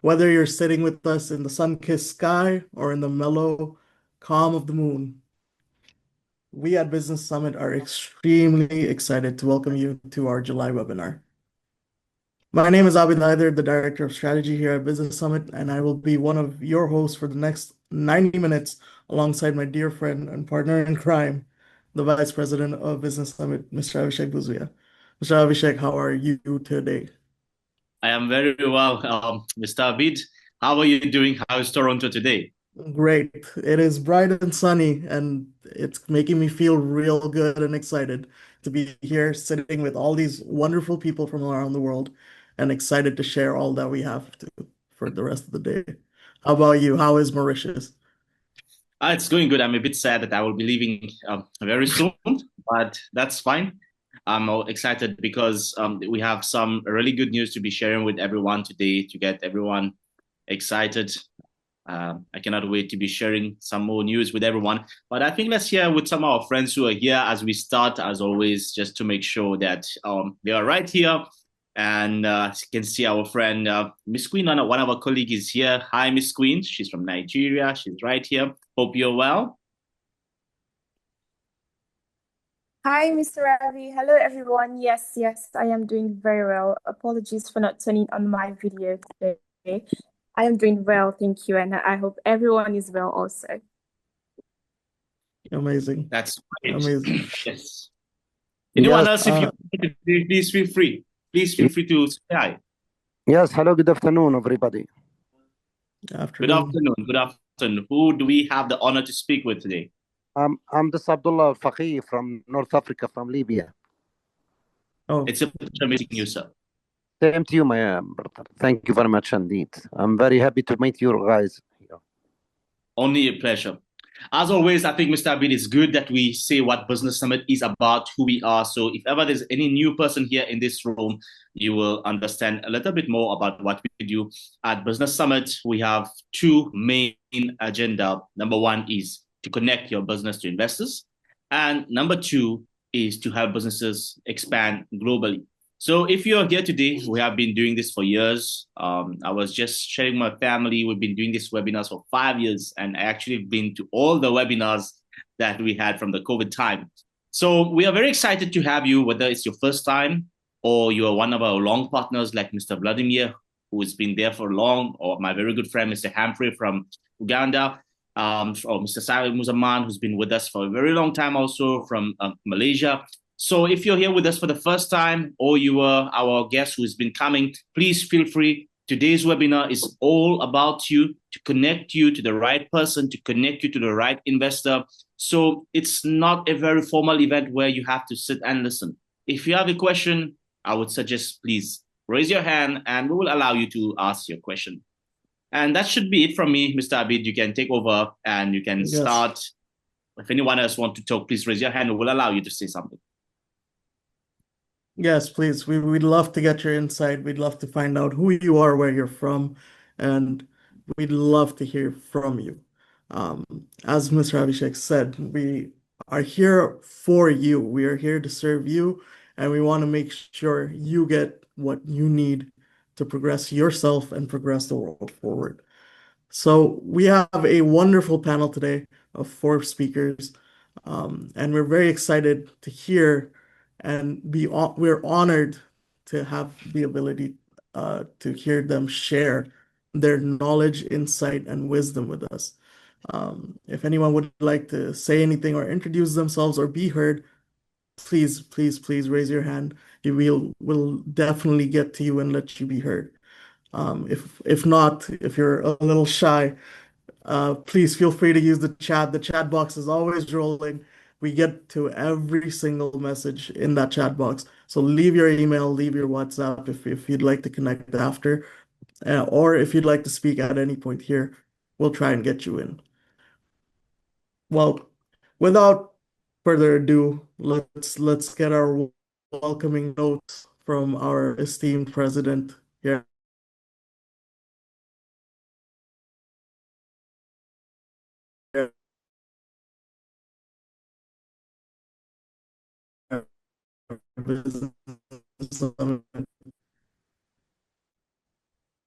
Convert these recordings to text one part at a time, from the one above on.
Whether you're sitting with us in the sun-kissed sky or in the mellow calm of the moon, we at Business Summit are extremely excited to welcome you to our July webinar. My name is Abid Haider, the Director of Strategy here at Business Summit, and I will be one of your hosts for the next 90 minutes alongside my dear friend and partner in crime, the Vice President of Business Summit, Mr. Abhishek Bhuzuya. Mr. Abhishek, how are you today? I am very well, Mr. Abid. How are you doing? How is Toronto today? Great. It is bright and sunny, and it's making me feel real good and excited to be here sitting with all these wonderful people from around the world and excited to share all that we have to for the rest of the day. How about you? How is Mauritius? It's going good. I'm a bit sad that I will be leaving very soon, but that's fine. I'm all excited because we have some really good news to be sharing with everyone today to get everyone excited. I cannot wait to be sharing some more news with everyone. But I think let's hear with some of our friends who are here as we start, as always, just to make sure that they are right here. And as you can see, our friend Miss Queen, one of our colleagues, is here. Hi, Miss Queen. She's from Nigeria. She's right here. Hope you're well. Hi, Mr. Ravi. Hello, everyone. Yes, I am doing very well. Apologies for not turning on my video today. I am doing well, thank you, and I hope everyone is well also. Amazing. That's great. Amazing. Yes. Yes, Anyone else, if you please feel free. Please feel free to say hi. yes. Hello, good afternoon, everybody. Good Afternoon. afternoon. Good afternoon. Who do we have the honor to speak with today? I'm this Abdullah Al-Faqih from North Africa, from Libya. Oh, It's a pleasure meeting you, sir. Same to you, my brother. Thank you very much indeed. I'm very happy to meet you guys here. Only a pleasure. As always, I think, Mr. Abid, it's good that we say what Business Summit is about, who we are. So if ever there's any new person here in this room, you will understand a little bit more about what we do. At Business Summit, we have two main agenda. Number one is to connect your business to investors. And number two is to help businesses expand globally. So if you're here today, we have been doing this for years. I was just sharing my family. We've been doing these webinars for 5 years, and I actually been to all the webinars that we had from the COVID time. So we are very excited to have you, whether it's your first time or you are one of our long partners like Mr. Vladimir, who has been there for long, or my very good friend, Mr. Humphrey from Uganda, or Mr. Haider Uzzaman, who's been with us for a very long time also from Malaysia. So if you're here with us for the first time or you are our guest who's been coming, please feel free. Today's webinar is all about you, to connect you to the right person, to connect you to the right investor. So it's not a very formal event where you have to sit and listen. If you have a question, I would suggest please raise your hand and we will allow you to ask your question. And that should be it from me, Mr. Abid. You can take over and you can yes. start. If anyone else wants to talk, please raise your hand and we'll allow you to say something. Yes, please. We'd love to get your insight. We'd love to find out who you are, where you're from, and we'd love to hear from you. Um, as Mr. Abhishek said, we are here for you. We are here to serve you, and we want to make sure you get what you need to progress yourself and progress the world forward. So we have a wonderful panel today of four speakers, and we're very excited to hear and we're honored to have the ability to hear them share their knowledge, insight, and wisdom with us. If anyone would like to say anything or introduce themselves or be heard, please raise your hand. We'll definitely get to you and let you be heard. If not, if you're a little shy, please feel free to use the chat. The chat box is always rolling. We get to every single message in that chat box. So leave your email, leave your WhatsApp if you'd like to connect after, or if you'd like to speak at any point here, we'll try and get you in. Well, without further ado, let's get our welcoming notes from our esteemed president here.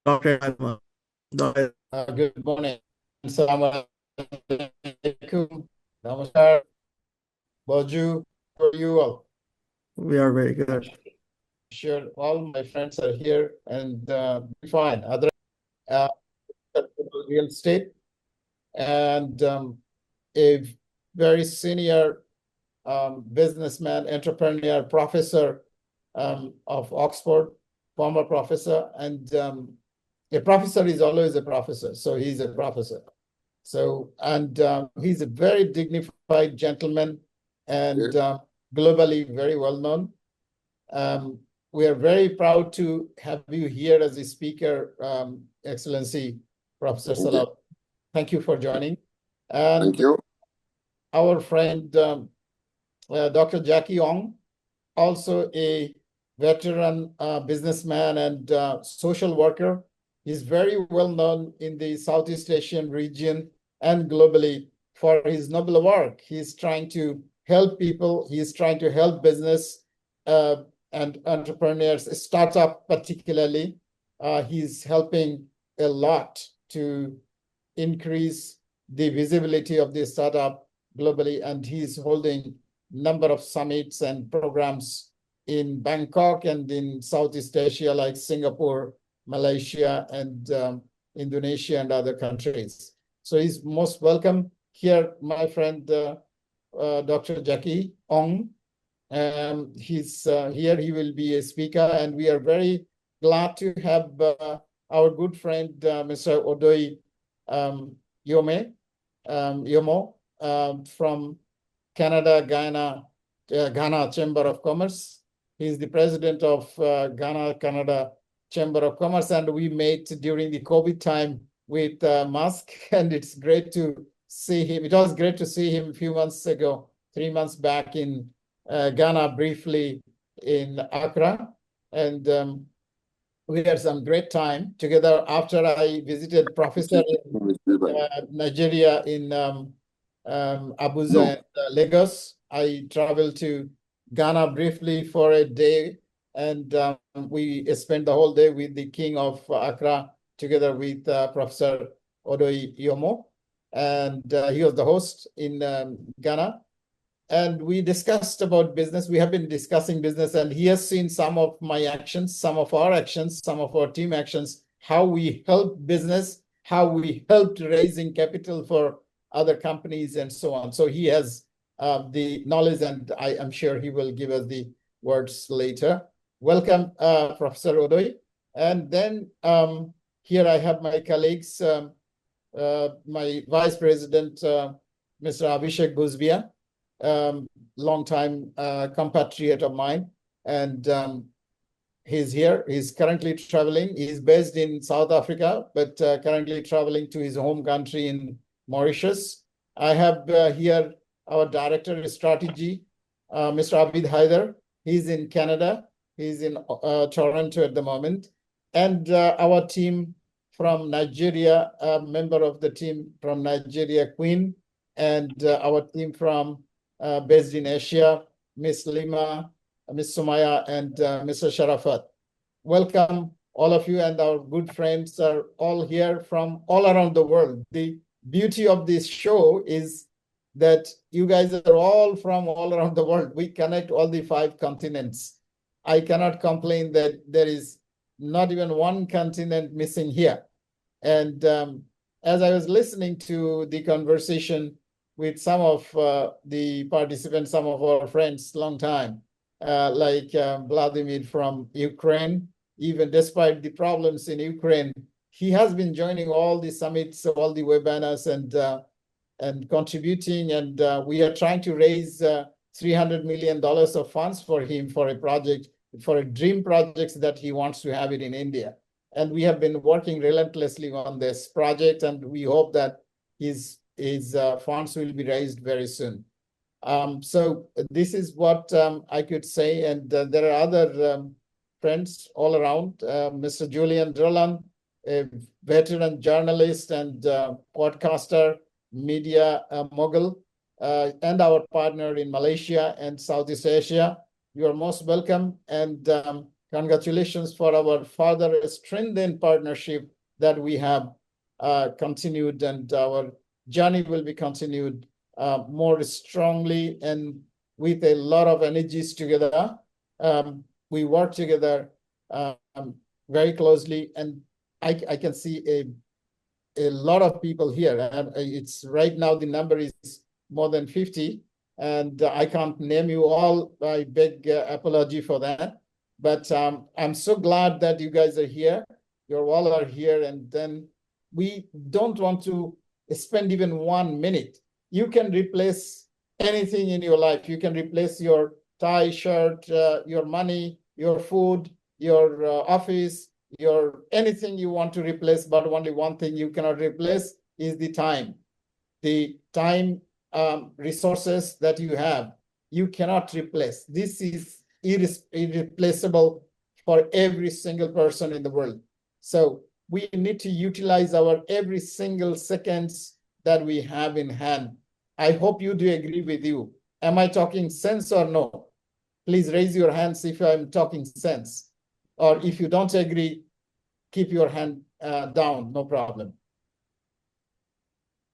Dr. Adma. Right. Good morning. Assalamu alaikum. Namaskar. Bonjour. How are you all? We are very I'm good. sure all my friends are here and fine. Other uh, real estate and a very senior businessman, entrepreneur, professor of Oxford, former professor, and a professor is always a professor, so he's a professor. So, and he's a very dignified gentleman and globally very well known. We are very proud to have you here as a speaker, Excellency Professor Salah. Thank you for joining. And thank you. Our friend, Dr. Jackie Ong, also a veteran businessman and social worker. He's very well known in the Southeast Asian region and globally for his noble work. He's trying to help people. He's trying to help business and entrepreneurs, startup particularly. He's helping a lot to increase the visibility of the startup globally, and he's holding number of summits and programs in Bangkok and in Southeast Asia, like Singapore, Malaysia, and Indonesia and other countries. So he's most welcome here, my friend, Dr. Jackie Ong. He's here, he will be a speaker, and we are very glad to have our good friend, Mr. Odoi Yomo from Canada, Ghana Chamber of Commerce. He's the president of Ghana, Canada Chamber of Commerce, and we met during the COVID time with Musk, and it's great to see him. It was great to see him a few months ago, 3 months back in Ghana, briefly in Accra, and we had some great time together after I visited Professor in Nigeria in Abuja and Lagos. I traveled to Ghana briefly for a day, and we spent the whole day with the King of Accra together with Professor Odoi Yomo, and he was the host in Ghana. And we discussed about business. We have been discussing business, and he has seen some of my actions, some of our actions, some of our team actions, how we help business, how we helped raising capital for other companies and so on. So he has the knowledge, and I am sure he will give us the words later. Welcome, Professor Odoi. And then here I have my colleagues, my Vice President, Mr. Abhishek Guzbia, long-time compatriot of mine, and he's here. He's currently traveling. He's based in South Africa, but currently traveling to his home country in Mauritius. I have here our Director of Strategy, Mr. Abid Haider. He's in Canada. He's in Toronto at the moment. And our team from Nigeria, a member of the team from Nigeria, Queen, and our team from based in Asia, Miss Lima, Miss Sumaya, and Mr. Sharafat. Welcome, all of you, and our good friends are all here from all around the world. The beauty of this show is that you guys are all from all around the world. We connect all the 5 continents. I cannot complain that there is not even one continent missing here. And as I was listening to the conversation with some of the participants, some of our friends, long time, like Vladimir from Ukraine, even despite the problems in Ukraine, he has been joining all the summits, all the webinars, and contributing. And we are trying to raise $300 million of funds for him for a project, for a dream project that he wants to have it in India. And we have been working relentlessly on this project, and we hope that his funds will be raised very soon. So this is what I could say, and there are other friends all around. Mr. Julian Drolan, a veteran journalist and podcaster, media mogul, and our partner in Malaysia and Southeast Asia. You are most welcome, and congratulations for our further strengthened partnership that we have continued, and our journey will be continued more strongly and with a lot of energies together. We work together very closely, and I can see a lot of people here. It's right now the number is more than 50, and I can't name you all. I beg apology for that. But I'm so glad that you guys are here. You all are here, and then we don't want to spend even 1 minute. You can replace anything in your life. You can replace your tie, shirt, your money, your food, your office, your anything you want to replace, but only one thing you cannot replace is the time. The time resources that you have, you cannot replace. This is irreplaceable for every single person in the world. So we need to utilize our every single seconds that we have in hand. I hope you do agree with you. Am I talking sense or no? Please raise your hands if I'm talking sense. Or if you don't agree, keep your hand down, no problem.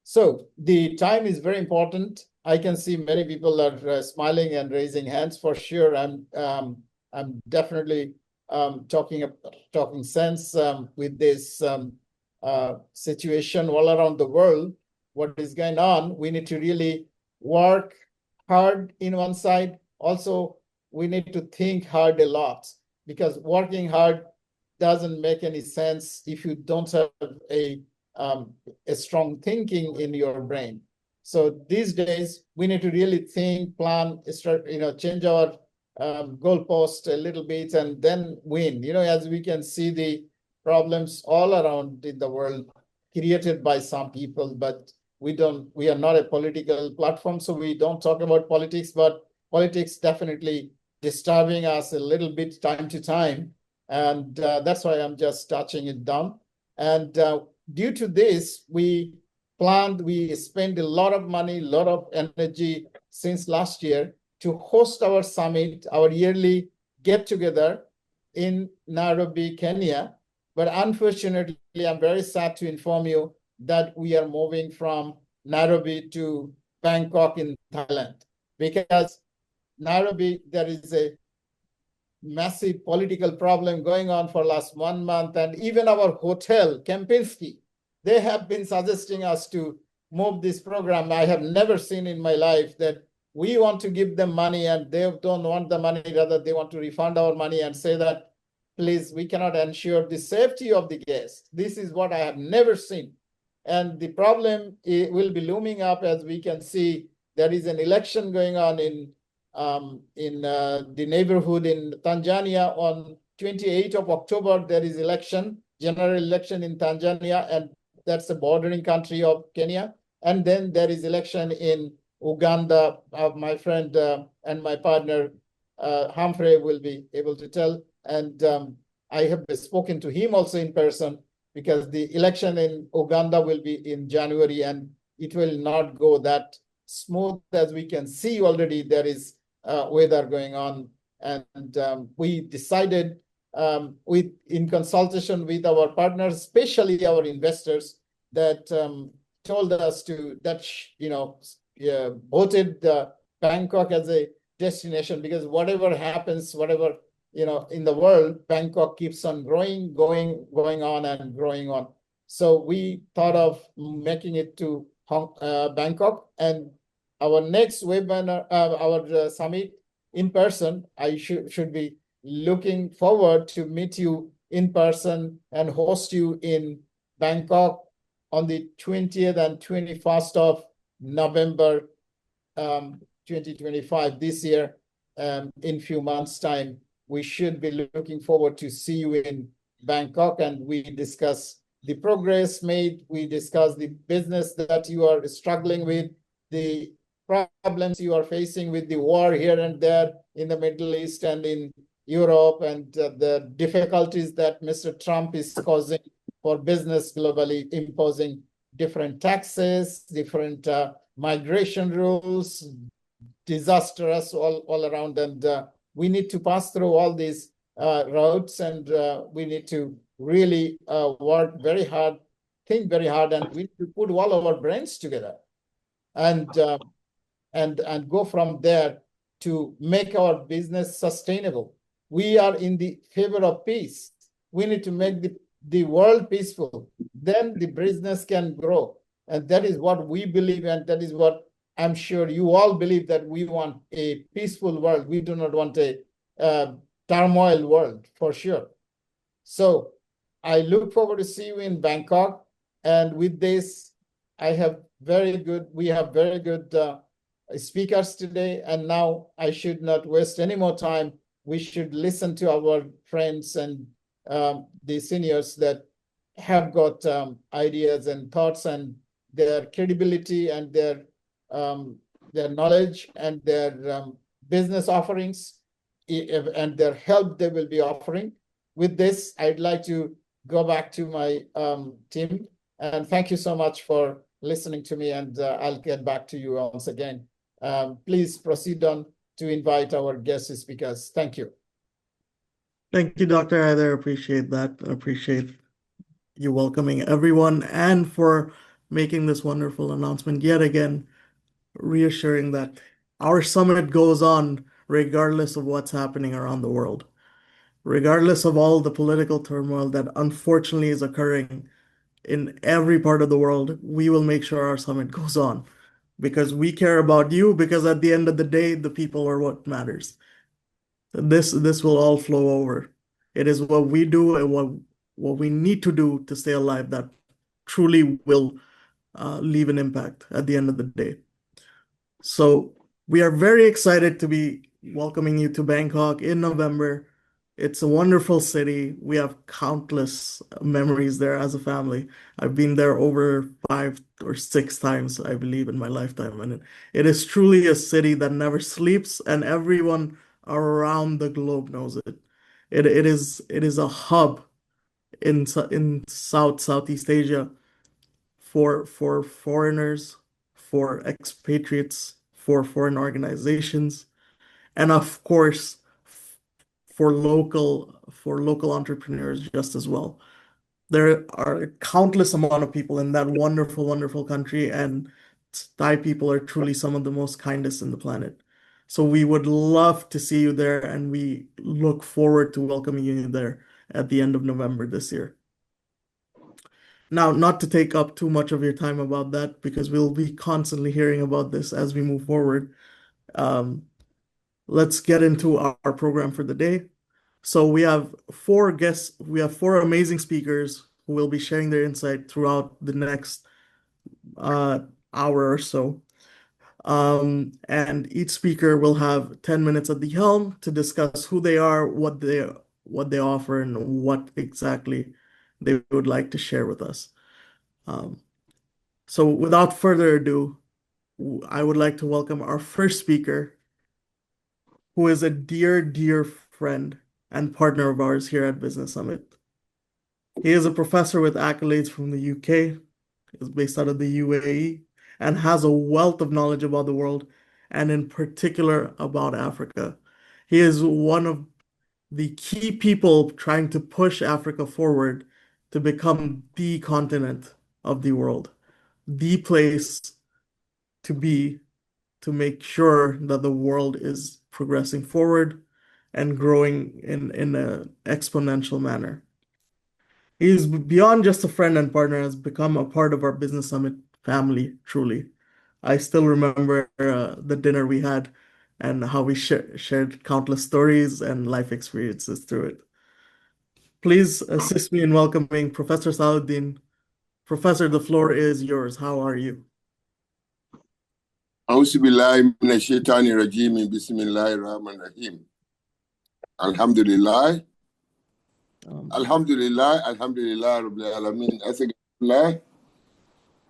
So the time is very important. I can see many people are smiling and raising hands for sure. I'm definitely talking sense with this situation all around the world. What is going on? We need to really work hard in one side. Also, we need to think hard a lot, because working hard doesn't make any sense if you don't have a strong thinking in your brain. So these days we need to really think, plan, start, change our goalpost a little bit, and then win. As we can see, the problems all around in the world created by some people, but we are not a political platform, so we don't talk about politics, but politics definitely disturbing us a little bit time to time. And that's why I'm just touching it down. And due to this, we spent a lot of money, a lot of energy since last year to host our summit, our yearly get-together in Nairobi, Kenya. But unfortunately, I'm very sad to inform you that we are moving from Nairobi to Bangkok in Thailand, because Nairobi, there is a massive political problem going on for last 1 month. And even our hotel, Kempinski, they have been suggesting us to move this program. I have never seen in my life that we want to give them money and they don't want the money, rather they want to refund our money and say that, please, we cannot ensure the safety of the guests. This is what I have never seen. And the problem will be looming up. As we can see, there is an election going on in the neighborhood in Tanzania on 28th of October. There is general election in Tanzania, and that's a bordering country of Kenya. And then there is election in Uganda. My friend and my partner, Humphrey, will be able to tell. And I have spoken to him also in person, because the election in Uganda will be in January, and it will not go that smooth. As we can see already, there is weather going on. And we decided in consultation with our partners, especially our investors, that told us voted Bangkok as a destination, because whatever happens, whatever in the world, Bangkok keeps on going on and growing on. So we thought of making it to Bangkok, and our next webinar, our summit in person, I should be looking forward to meet you in person and host you in Bangkok on the 20th and 21st of November 2025 this year. In few months' time, we should be looking forward to see you in Bangkok, and we discuss the progress made. We discuss the business that you are struggling with, the problems you are facing with the war here and there in the Middle East and in Europe, and the difficulties that Mr. Trump is causing for business globally, imposing different taxes, different migration rules, disastrous all around. And we need to pass through all these roads, and we need to really work very hard think very hard, and we need to put all our brains together and go from there to make our business sustainable. We are in the favor of peace. We need to make the world peaceful. Then the business can grow. And that is what we believe, and that is what I'm sure you all believe, that we want a peaceful world. We do not want a turmoil world, for sure. So I look forward to see you in Bangkok. And with this, we have very good speakers today. And now I should not waste any more time. We should listen to our friends and the seniors that have got ideas and thoughts, and their credibility and their knowledge and their business offerings and their help they will be offering. With this, I'd like to go back to my team, and thank you so much for listening to me, and I'll get back to you once again. Please proceed on to invite our guest speakers. Thank you. Thank you, Dr. Haider. Appreciate that. Appreciate you welcoming everyone and for making this wonderful announcement yet again, reassuring that our summit goes on regardless of what's happening around the world, regardless of all the political turmoil that unfortunately is occurring in every part of the world. We will make sure our summit goes on because we care about you, because at the end of the day, the people are what matters. This will all flow over. It is what we do and what we need to do to stay alive that truly will leave an impact at the end of the day. So we are very excited to be welcoming you to Bangkok in November. It's a wonderful city. We have countless memories there as a family. I've been there over 5 or 6 times, I believe, in my lifetime. And it is truly a city that never sleeps, and everyone around the globe knows it. It is a hub in Southeast Asia for foreigners, for expatriates, for foreign organizations, and of course for local entrepreneurs just as well. There are countless amount of people in that wonderful, wonderful country, and Thai people are truly some of the most kindest in the planet. So we would love to see you there, and we look forward to welcoming you there at the end of November this year. Now, not to take up too much of your time about that, because we'll be constantly hearing about this as we move forward. Let's get into our program for the day. So we have 4 guests, we have 4 amazing speakers who will be sharing their insight throughout the next hour or so. And each speaker will have 10 minutes at the helm to discuss who they are, what they offer, and what exactly they would like to share with us. So without further ado, I would like to welcome our first speaker, who is a dear, dear friend and partner of ours here at Business Summit. He is a professor with accolades from the UK, is based out of the UAE, and has a wealth of knowledge about the world, and in particular about Africa. He is one of the key people trying to push Africa forward to become the continent of the world, the place to be to make sure that the world is progressing forward and growing in an exponential manner. He is beyond just a friend and partner, has become a part of our Business Summit family, truly. I still remember the dinner we had and how we shared countless stories and life experiences through it. Please assist me in welcoming Professor Salahuddin. Professor, the floor is yours. How are you? أعوذ بالله من الشيطان الرجيم بسم الله الرحمن الرحيم الحمد لله الحمد لله الحمد لله رب العالمين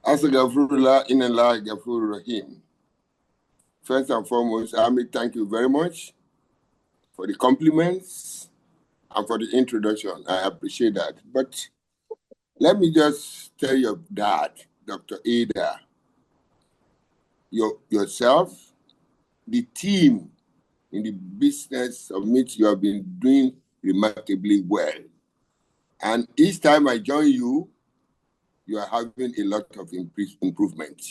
أستغفر الله إن الله غفور رحيم. First and foremost, Amit, thank you very much for the compliments and for the introduction. I appreciate that. But let me just tell your dad, Dr. Haider, yourself, the team in the business summit, you have been doing remarkably well. And each time I join you, you are having a lot of improvement.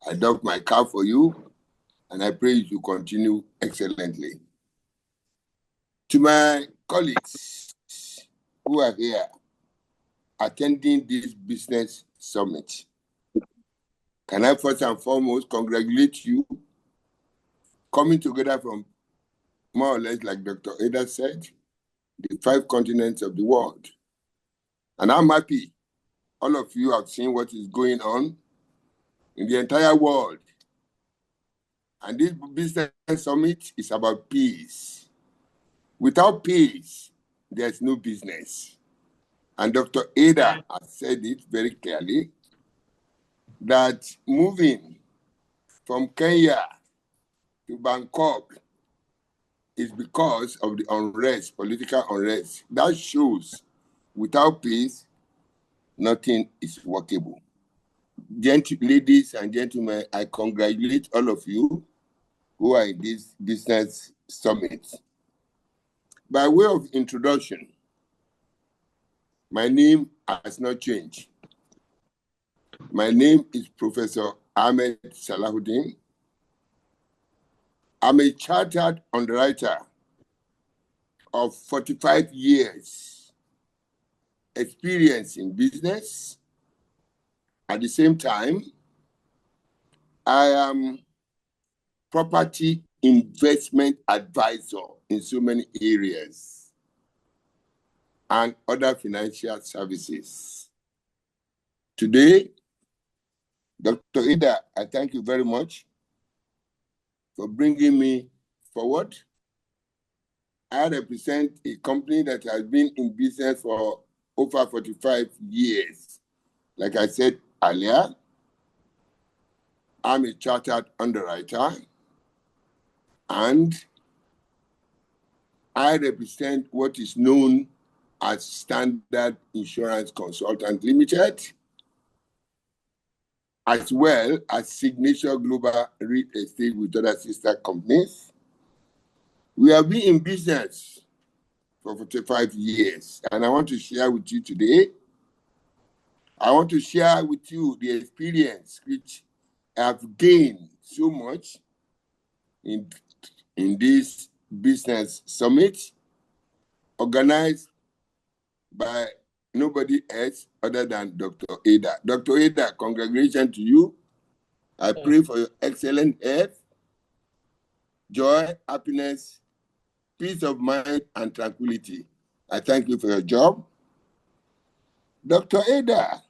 I doff my cap for you, and I pray you continue excellently. To my colleagues who are here attending this business summit, can I first and foremost congratulate you coming together from more or less, like Dr. Haider said, the 5 continents of the world. And I'm happy all of you have seen what is going on in the entire world. And this business summit is about peace. Without peace, there's no business. And Dr. Haider has said it very clearly that moving from Kenya to Bangkok is because of the unrest, political unrest. That shows without peace, nothing is workable. Ladies and gentlemen, I congratulate all of you who are in this business summit. By way of introduction, my name has not changed. My name is Professor Ahmed Salahuddin. I'm a chartered underwriter of 45 years experience in business. At the same time, I am property investment advisor in so many areas and other financial services. Today, Dr. Haider, I thank you very much for bringing me forward. I represent a company that has been in business for over 45 years. Like I said earlier, I'm a chartered underwriter, and I represent what is known as Standard Insurance Consultant Limited, as well as Signature Global Real Estate with other sister companies. We have been in business for 45 years, and I want to share with you today. I want to share with you the experience which I've gained so much in this business summit organized by nobody else other than Dr. Haider. Dr. Haider, congratulations to you. I pray for your excellent health, joy, happiness, peace of mind, and tranquility. I thank you for your job. Dr. Haider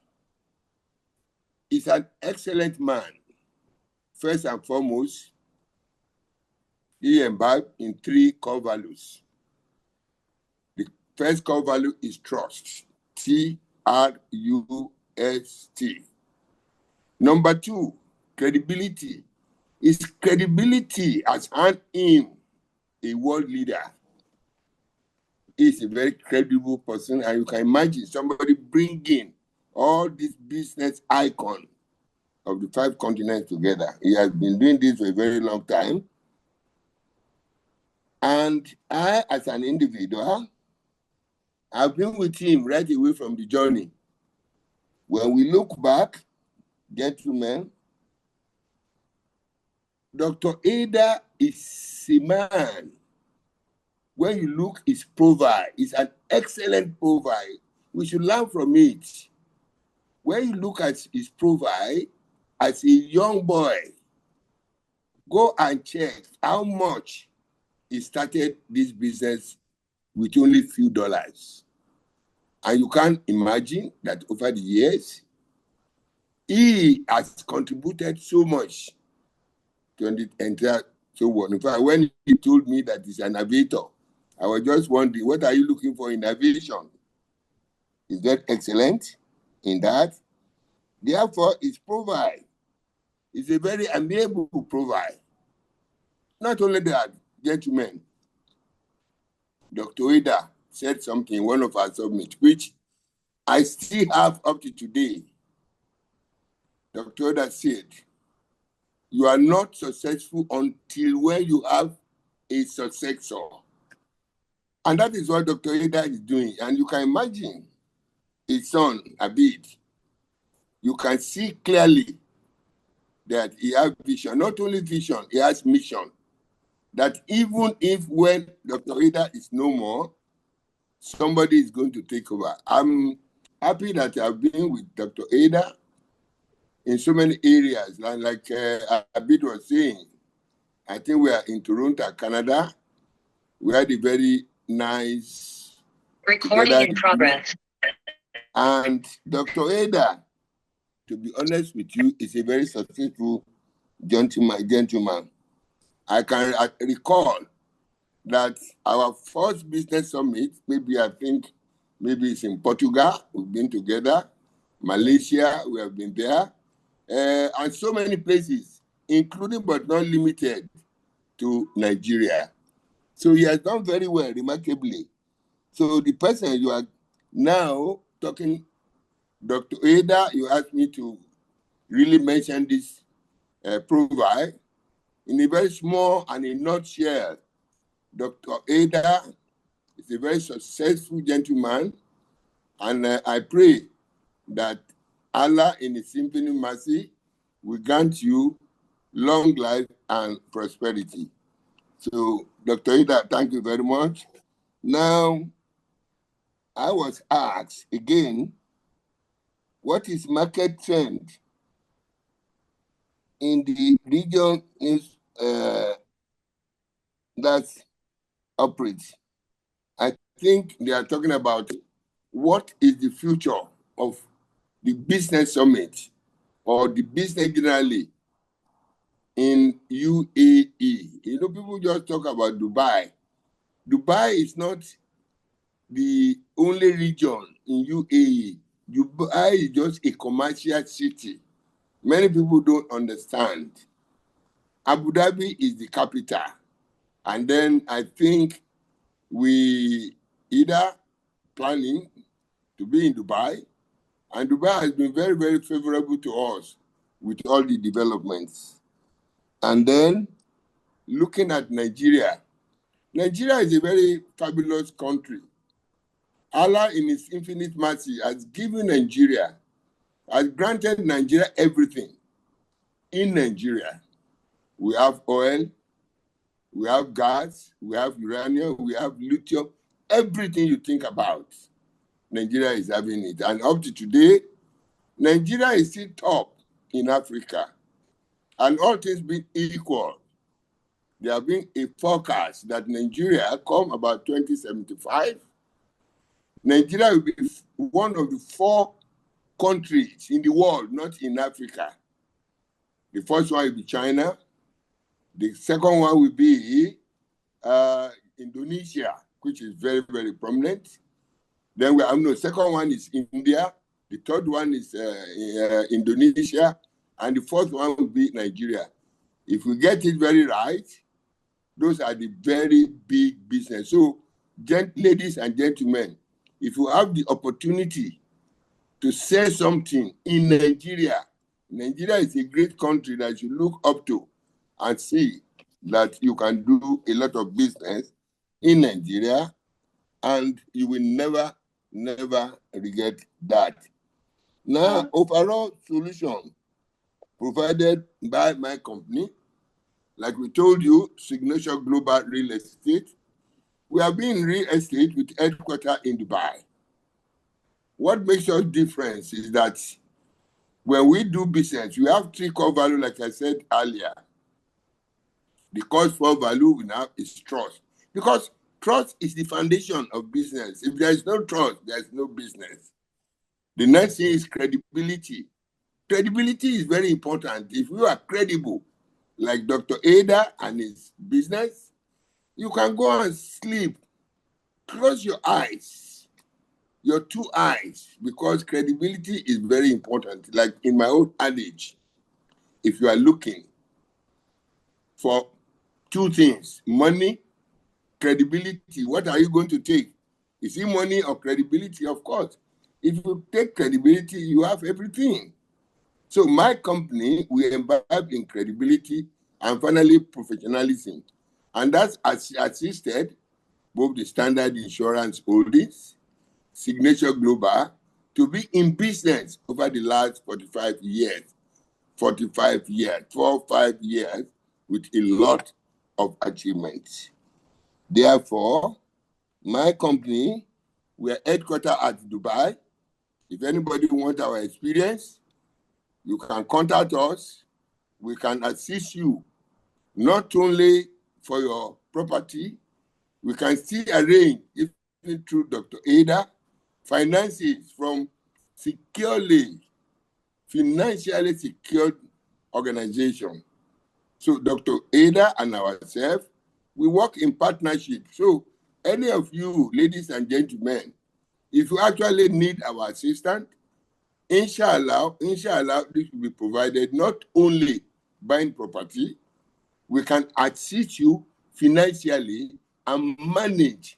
is an excellent man. First and foremost, he embarked in 3 core values. The first core value is trust, Trust. Number 2, credibility. His credibility has earned him a world leader. He's a very credible person, and you can imagine somebody bringing all these business icons of the 5 continents together. He has been doing this for a very long time. And I, as an individual, I've been with him right away from the journey. When we look back, gentlemen, Dr. Haider is a man. When you look, his profile is an excellent profile. We should learn from it. When you look at his profile as a young boy, go and check how much he started this business with only a few dollars. And you can imagine that over the years, he has contributed so much to the entire so in fact, when he told me that he's an aviator, I was just wondering, what are you looking for in aviation? Is that excellent in that? Therefore, his profile is a very amiable profile. Not only that, gentlemen, Dr. Haider said something in one of our summits, which I still have up to today. Dr. Haider said, you are not successful until when you have a successor. And that is what Dr. Haider is doing. And you can imagine his son, Abid, you can see clearly that he has vision. Not only vision, he has mission. That even if when Dr. Haider is no more, somebody is going to take over. I'm happy that I've been with Dr. Haider in so many areas. Like Abid was saying, I think we are in Toronto, Canada. We had a very nice recording in progress. And Dr. Haider, to be honest with you, is a very successful gentleman. I can recall that our first business summit, maybe it's in Portugal, we've been together, Malaysia, we have been there, and so many places, including but not limited to Nigeria. So he has done very well, remarkably. So the person you are now talking, Dr. Haider, you asked me to really mention this profile in a very small and a nutshell. Dr. Haider is a very successful gentleman, and I pray that Allah, in His infinite mercy, will grant you long life and prosperity. So, Dr. Haider, thank you very much. Now, I was asked again, what is market trend in the region that operates? I think they are talking about what is the future of the business summit or the business generally in UAE. You know, people just talk about Dubai. Dubai is not the only region in UAE. Dubai is just a commercial city. Many people don't understand. Abu Dhabi is the capital. And then I think we either planning to be in Dubai, and Dubai has been very, very favorable to us with all the developments. And then looking at Nigeria, Nigeria is a very fabulous country. Allah, in His infinite mercy, has given Nigeria, has granted Nigeria everything. In Nigeria, we have oil, we have gas, we have uranium, we have lithium, everything you think about, Nigeria is having it. And up to today, Nigeria is still top in Africa. And all things being equal, there have been a forecast that Nigeria, come about 2075, Nigeria will be one of the 4 countries in the world, not in Africa. The first one will be China. The second one will be Indonesia, which is very, very prominent. Then we have the second one is India. The third one is Indonesia. And the fourth one will be Nigeria. If we get it very right, those are the very big business. So, ladies and gentlemen, if you have the opportunity to say something in Nigeria, Nigeria is a great country that you look up to and see that you can do a lot of business in Nigeria, and you will never, never regret that. Now, overall solution provided by my company, like we told you, Signature Global Real Estate. We have been in real estate with headquarters in Dubai. What makes us different is that when we do business, we have 3 core values, like I said earlier. The cost for value we now is trust. Because trust is the foundation of business. If there is no trust, there is no business. The next thing is credibility. Credibility is very important. If you are credible, like Dr. Haider and his business, you can go and sleep. Close your eyes, your 2 eyes, because credibility is very important. Like in my old adage, if you are looking for 2 things, money, credibility, what are you going to take? Is it money or credibility? Of course. If you take credibility, you have everything. So my company, we imbibe in credibility and finally professionalism. And that's assisted both the Standard Insurance Holdings, Signature Global, to be in business over the last 45 years. 45 years, 5 years, with a lot of achievements. Therefore, my company, we are headquartered at Dubai. If anybody wants our experience, you can contact us. We can assist you, not only for your property, we can still arrange, even through Dr. Ada, finances from financially secured organization. So Dr. Ada and ourselves, we work in partnership. So any of you, ladies and gentlemen, if you actually need our assistance, inshallah, this will be provided not only buying property, we can assist you financially and manage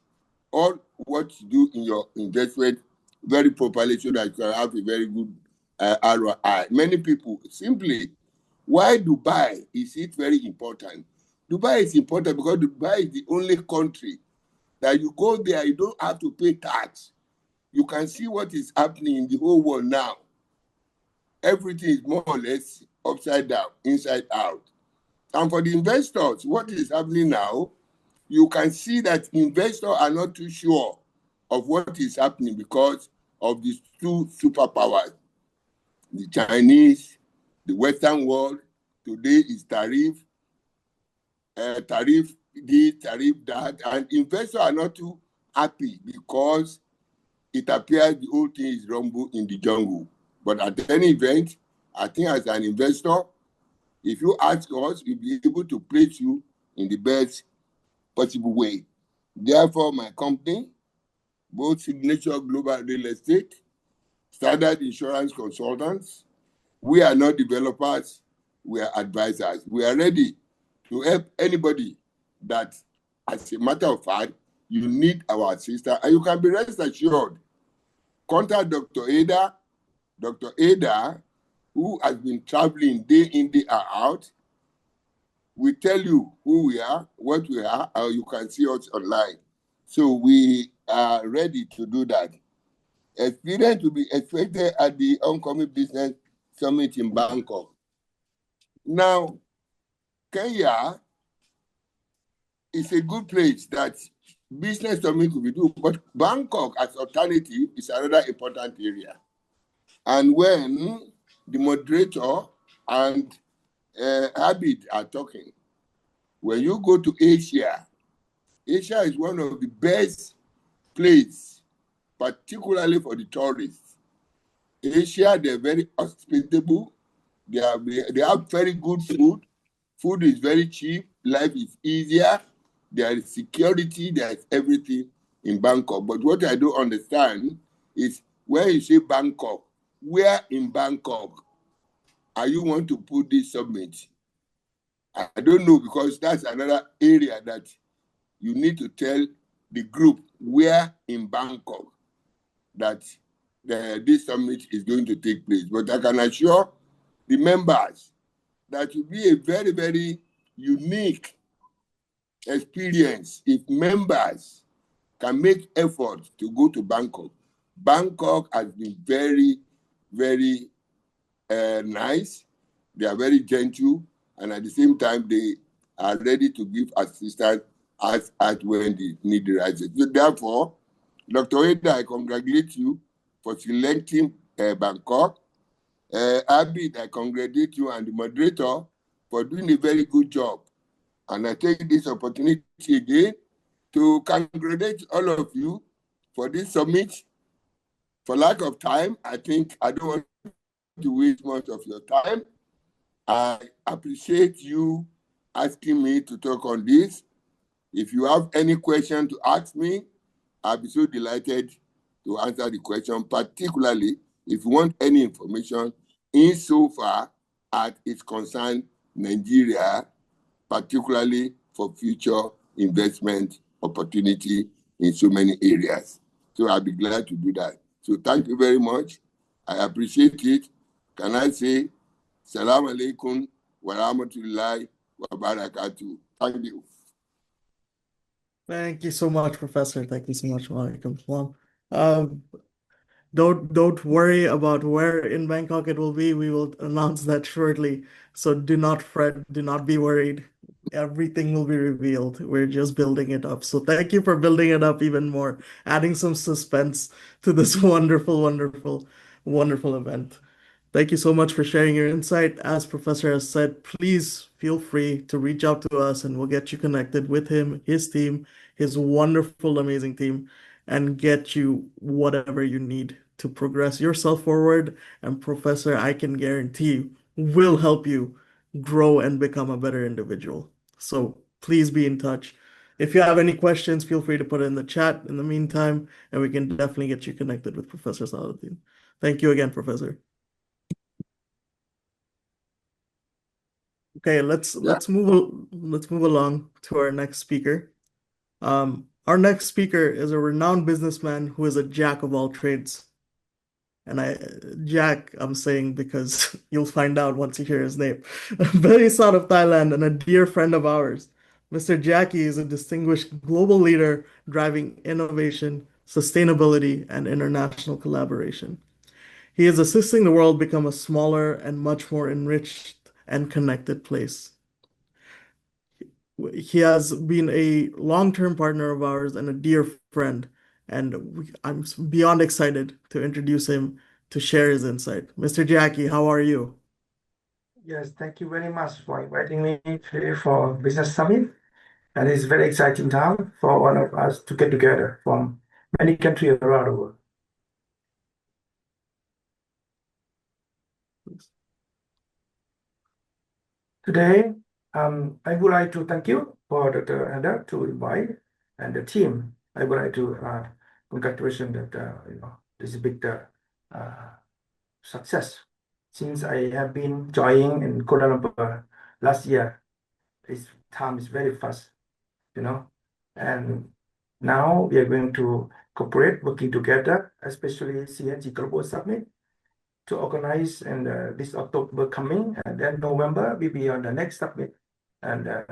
all what you do in your investment very properly so that you can have a very good ROI. Many people simply, why Dubai is it very important? Dubai is important because Dubai is the only country that you go there, you don't have to pay tax. You can see what is happening in the whole world now. Everything is more or less upside down, inside out. And for the investors, what is happening now, you can see that investors are not too sure of what is happening because of these two superpowers, the Chinese, the Western world. Today is tariff this, tariff that, and investors are not too happy because it appears the whole thing is rumble in the jungle. But at any event, I think as an investor, if you ask us, we'll be able to place you in the best possible way. Therefore, my company, both Signature Global Real Estate, Standard Insurance Consultants, we are not developers, we are advisors. We are ready to help anybody that, as a matter of fact, you need our assistance. And you can be rest assured, contact Dr. Ada. Dr. Ada, who has been traveling day in, day out, we tell you who we are, what we are, or you can see us online. So we are ready to do that. Experience will be expected at the oncoming business summit in Bangkok. Now, Kenya is a good place that business summit will be done, but Bangkok as alternative is another important area. And when the moderator and Abid are talking, when you go to Asia, Asia is one of the best places, particularly for the tourists. Asia, they're very hospitable. They have very good food. Food is very cheap. Life is easier. There is security. There is everything in Bangkok. But what I don't understand is when you say Bangkok, where in Bangkok are you want to put this summit? I don't know, because that's another area that you need to tell the group where in Bangkok that this summit is going to take place. But I can assure the members that it will be a very, very unique experience if members can make effort to go to Bangkok. Bangkok has been very, very nice. They are very gentle, and at the same time, they are ready to give assistance as when the need arises. So therefore, Dr. Eda, I congratulate you for selecting Bangkok. Abid, I congratulate you and the moderator for doing a very good job. And I take this opportunity again to congratulate all of you for this summit. For lack of time, I think I don't want to waste much of your time. I appreciate you asking me to talk on this. If you have any question to ask me, I'll be so delighted to answer the question, particularly if you want any information insofar as it concerns Nigeria, particularly for future investment opportunity in so many areas. So I'll be glad to do that. So thank you very much. I appreciate it. Can I say, Salam alaikum wa rahmatullahi wa barakatuh. Thank you. Thank you so much, Professor. Thank you so much, Walaikum Salam. don't worry about where in Bangkok it will be. We will announce that shortly. So do not fret, do not be worried. Everything will be revealed. We're just building it up. So thank you for building it up even more, adding some suspense to this wonderful, wonderful, wonderful event. Thank you so much for sharing your insight. As Professor has said, please feel free to reach out to us and we'll get you connected with him, his team, his wonderful, amazing team, and get you whatever you need to progress yourself forward. And Professor, I can guarantee, will help you grow and become a better individual. So please be in touch. If you have any questions, feel free to put it in the chat in the meantime, and we can definitely get you connected with Professor Salahuddin. Thank you again, Professor. Okay, let's move along to our next speaker. Our next speaker is a renowned businessman who is a jack of all trades. And Jack, I'm saying because you'll find out once you hear his name. Based out of Thailand and a dear friend of ours. Mr. Jackie is a distinguished global leader driving innovation, sustainability, and international collaboration. He is assisting the world become a smaller and much more enriched and connected place. He has been a long-term partner of ours and a dear friend, and I'm beyond excited to introduce him to share his insight. Mr. Jackie, how are you? Yes, thank you very much for inviting me today for Business Summit. And it's very exciting time for all of us to get together from many countries around the world. Today, I would like to thank you for Dr. Haider to invite and the team. I would like to congratulate that this is a big success. Since I have been joining in Kuala Lumpur last year, this time is very fast, and now we are going to cooperate, working together, especially CNG Global Summit, to organize and this October coming, and then November we be on the next summit, and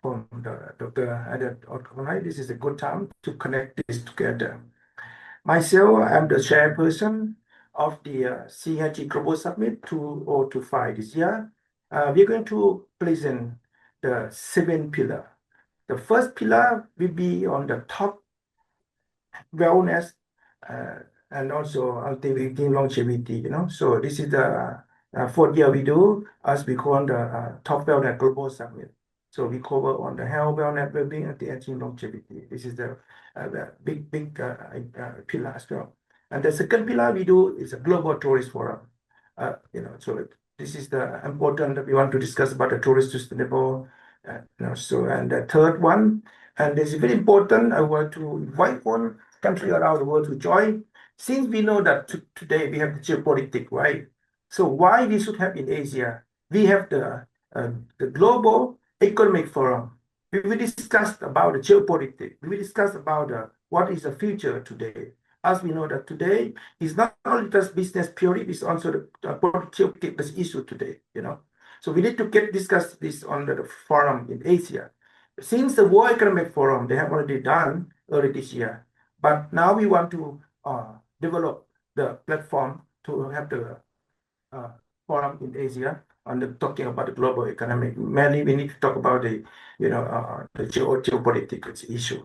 from the Dr. Haider organize. This is a good time to connect this together. Myself, I'm the chairperson of the CNG Global Summit 2025 this year. We're going to present the 7 pillars. The first pillar will be on the top wellness and also ultimately longevity, So this is the 4th year we do, as we call the top wellness global summit. So we cover on the health, wellness, well-being, and the longevity. This is the big pillar as well. And the second pillar we do is a global tourist forum. So this is the important that we want to discuss about the tourist sustainable. So and the third one, and this is very important. I want to invite one country around the world to join. Since we know that today we have the geopolitics, right? So why we should have in Asia? We have the global economic forum. We will discuss about the geopolitics. We will discuss about what is the future today. As we know that today is not only just business purely, it's also the political issue today, So we need to discuss this on the forum in Asia. Since the World Economic Forum, they have already done early this year. But now we want to develop the platform to have the forum in Asia on talking about the global economic. Mainly, we need to talk about the geopolitics issue.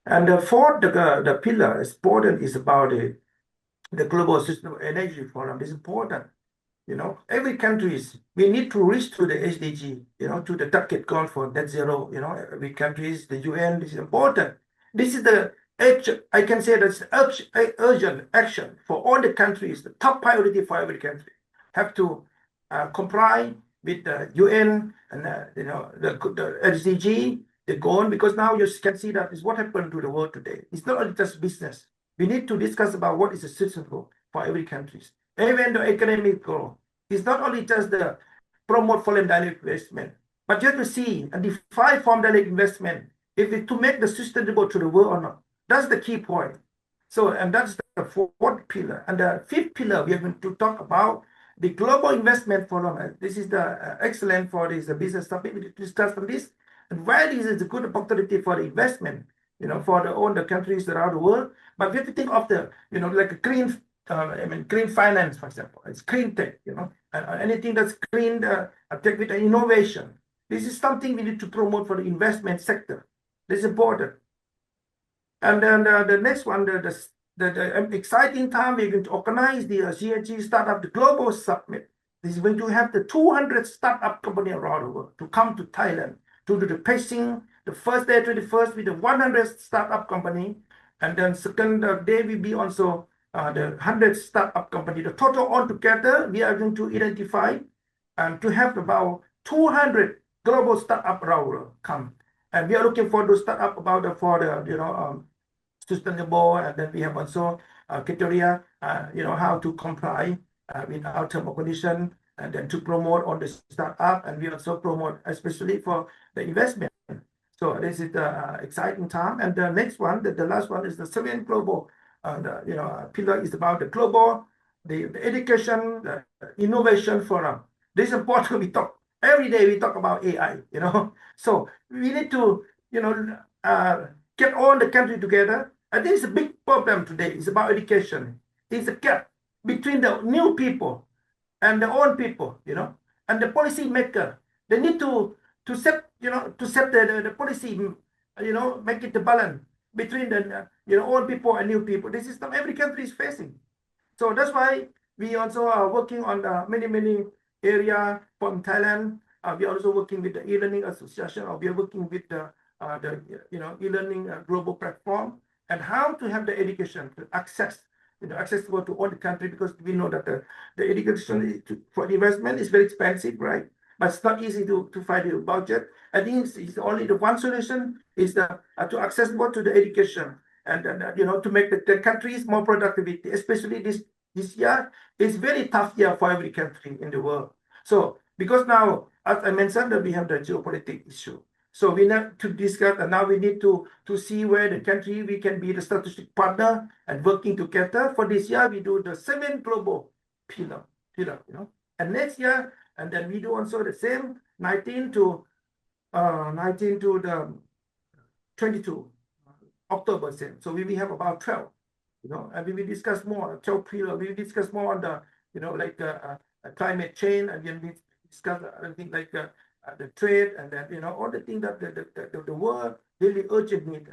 And the fourth, the pillar is important is about the global system energy forum. Is important. Every country we need to reach to the SDG, to the target goal for net zero. Every country, the UN is important. This is I can say that's urgent action for all the countries. The top priority for every country have to comply with the UN and the SDG, the goal, because now you can see that is what happened to the world today. It's not only just business. We need to discuss about what is sustainable for every country. Even the economic growth is not only just the promote foreign direct investment, but you have to see and define foreign direct investment if it to make the sustainable to the world or not. That's the key point. So, and that's the fourth pillar. And the fifth pillar, we are going to talk about the global investment forum. This is the excellent for this the business topic. We discuss on this and why this is a good opportunity for the investment. for all the countries around the world. But we have to think of the, like a green, green finance, for example. It's green tech, and anything that's green tech with innovation. This is something we need to promote for the investment sector. This is important. And then the next one, the exciting time, we're going to organize the CNG Startup the Global Summit. This is going to have the 200 startup companies around the world to come to Thailand to do the pitching. The first day, 21st, with the 100 startup company, and then second day will be also the 100 startup company. The total altogether, we are going to identify and to have about 200 global startup around the world come. And we are looking for those startup about for the sustainable, and then we have also criteria, how to comply with our term and condition, and then to promote on the startup, and we also promote especially for the investment. So this is the exciting time. And the next one, the last one is the 7th global, pillar is about the global, the education, the innovation forum. This is important. We talk every day. We talk about AI. So we need to get all the country together. I think it's a big problem today. It's about education. It's a gap between the new people and the old people, and the policy maker. They need to set, the policy, make it the balance between the, old people and new people. This is what every country is facing. So that's why we also are working on many area from Thailand. We are also working with the e-learning association, or we are working with the e-learning global platform, and how to have the education to accessible to all the country, because we know that the education for investment is very expensive, right? But it's not easy to find a budget. I think it's only the one solution is to accessible to the education, and to make the countries more productivity, especially this year is very tough year for every country in the world. So because now, as I mentioned, that we have the geopolitical issue. So we need to discuss, and now we need to see where the country we can be the strategic partner and working together. For this year, we do the 7th global pillar, and next year, and then we do also the same 19 to the 22 October same. So we will have about 12, and we will discuss more 12 pillar. We will discuss more on the like climate change, and then we discuss anything like the trade, and then all the things that the world really urgent need.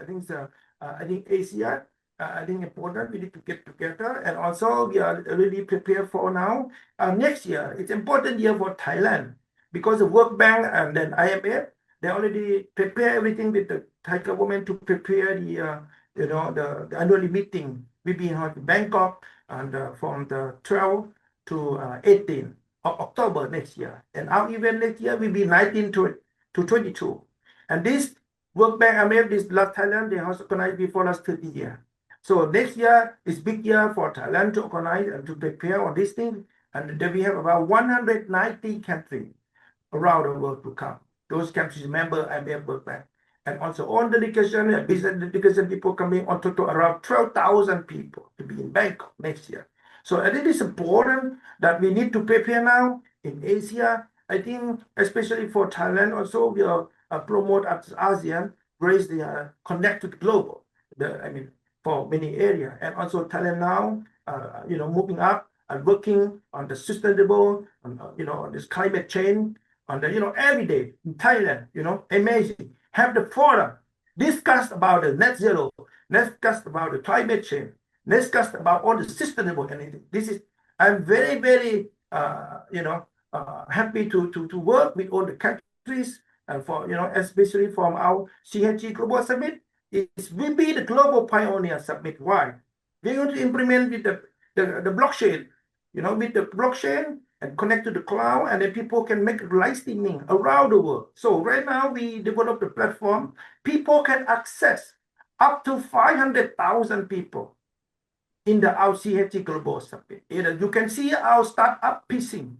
I think Asia, I think important. We need to get together, and also we are really prepared for now. Next year, it's important year for Thailand, because the World Bank and then IMF, they already prepare everything with the Thai government to prepare the annual meeting. We be in Bangkok, and from the 12 to 18 of October next year. And our event next year will be 19 to 22. And this World Bank IMF, this last Thailand, they have organized before last 30 years. So next year is big year for Thailand to organize and to prepare on this thing. And then we have about 190 countries around the world to come. Those countries member IMF World Bank. And also all delegation and business delegation people coming on total around 12,000 people to be in Bangkok next year. So I think it's important that we need to prepare now in Asia. I think especially for Thailand also, we are promote as ASEAN, raise the connect to the global. For many areas, and also Thailand now, moving up and working on the sustainable, on this climate change, on the every day in Thailand, amazing. Have the forum discuss about the net zero, discuss about the climate change, discuss about all the sustainable energy. This is I'm very happy to work with all the countries, and for especially from our CHG Global Summit. It will be the global pioneer summit. Why? We're going to implement with the blockchain, with the blockchain and connect to the cloud, and then people can make live streaming around the world. So right now we develop the platform. People can access up to 500,000 people in the our CHG Global Summit. You can see our startup pitching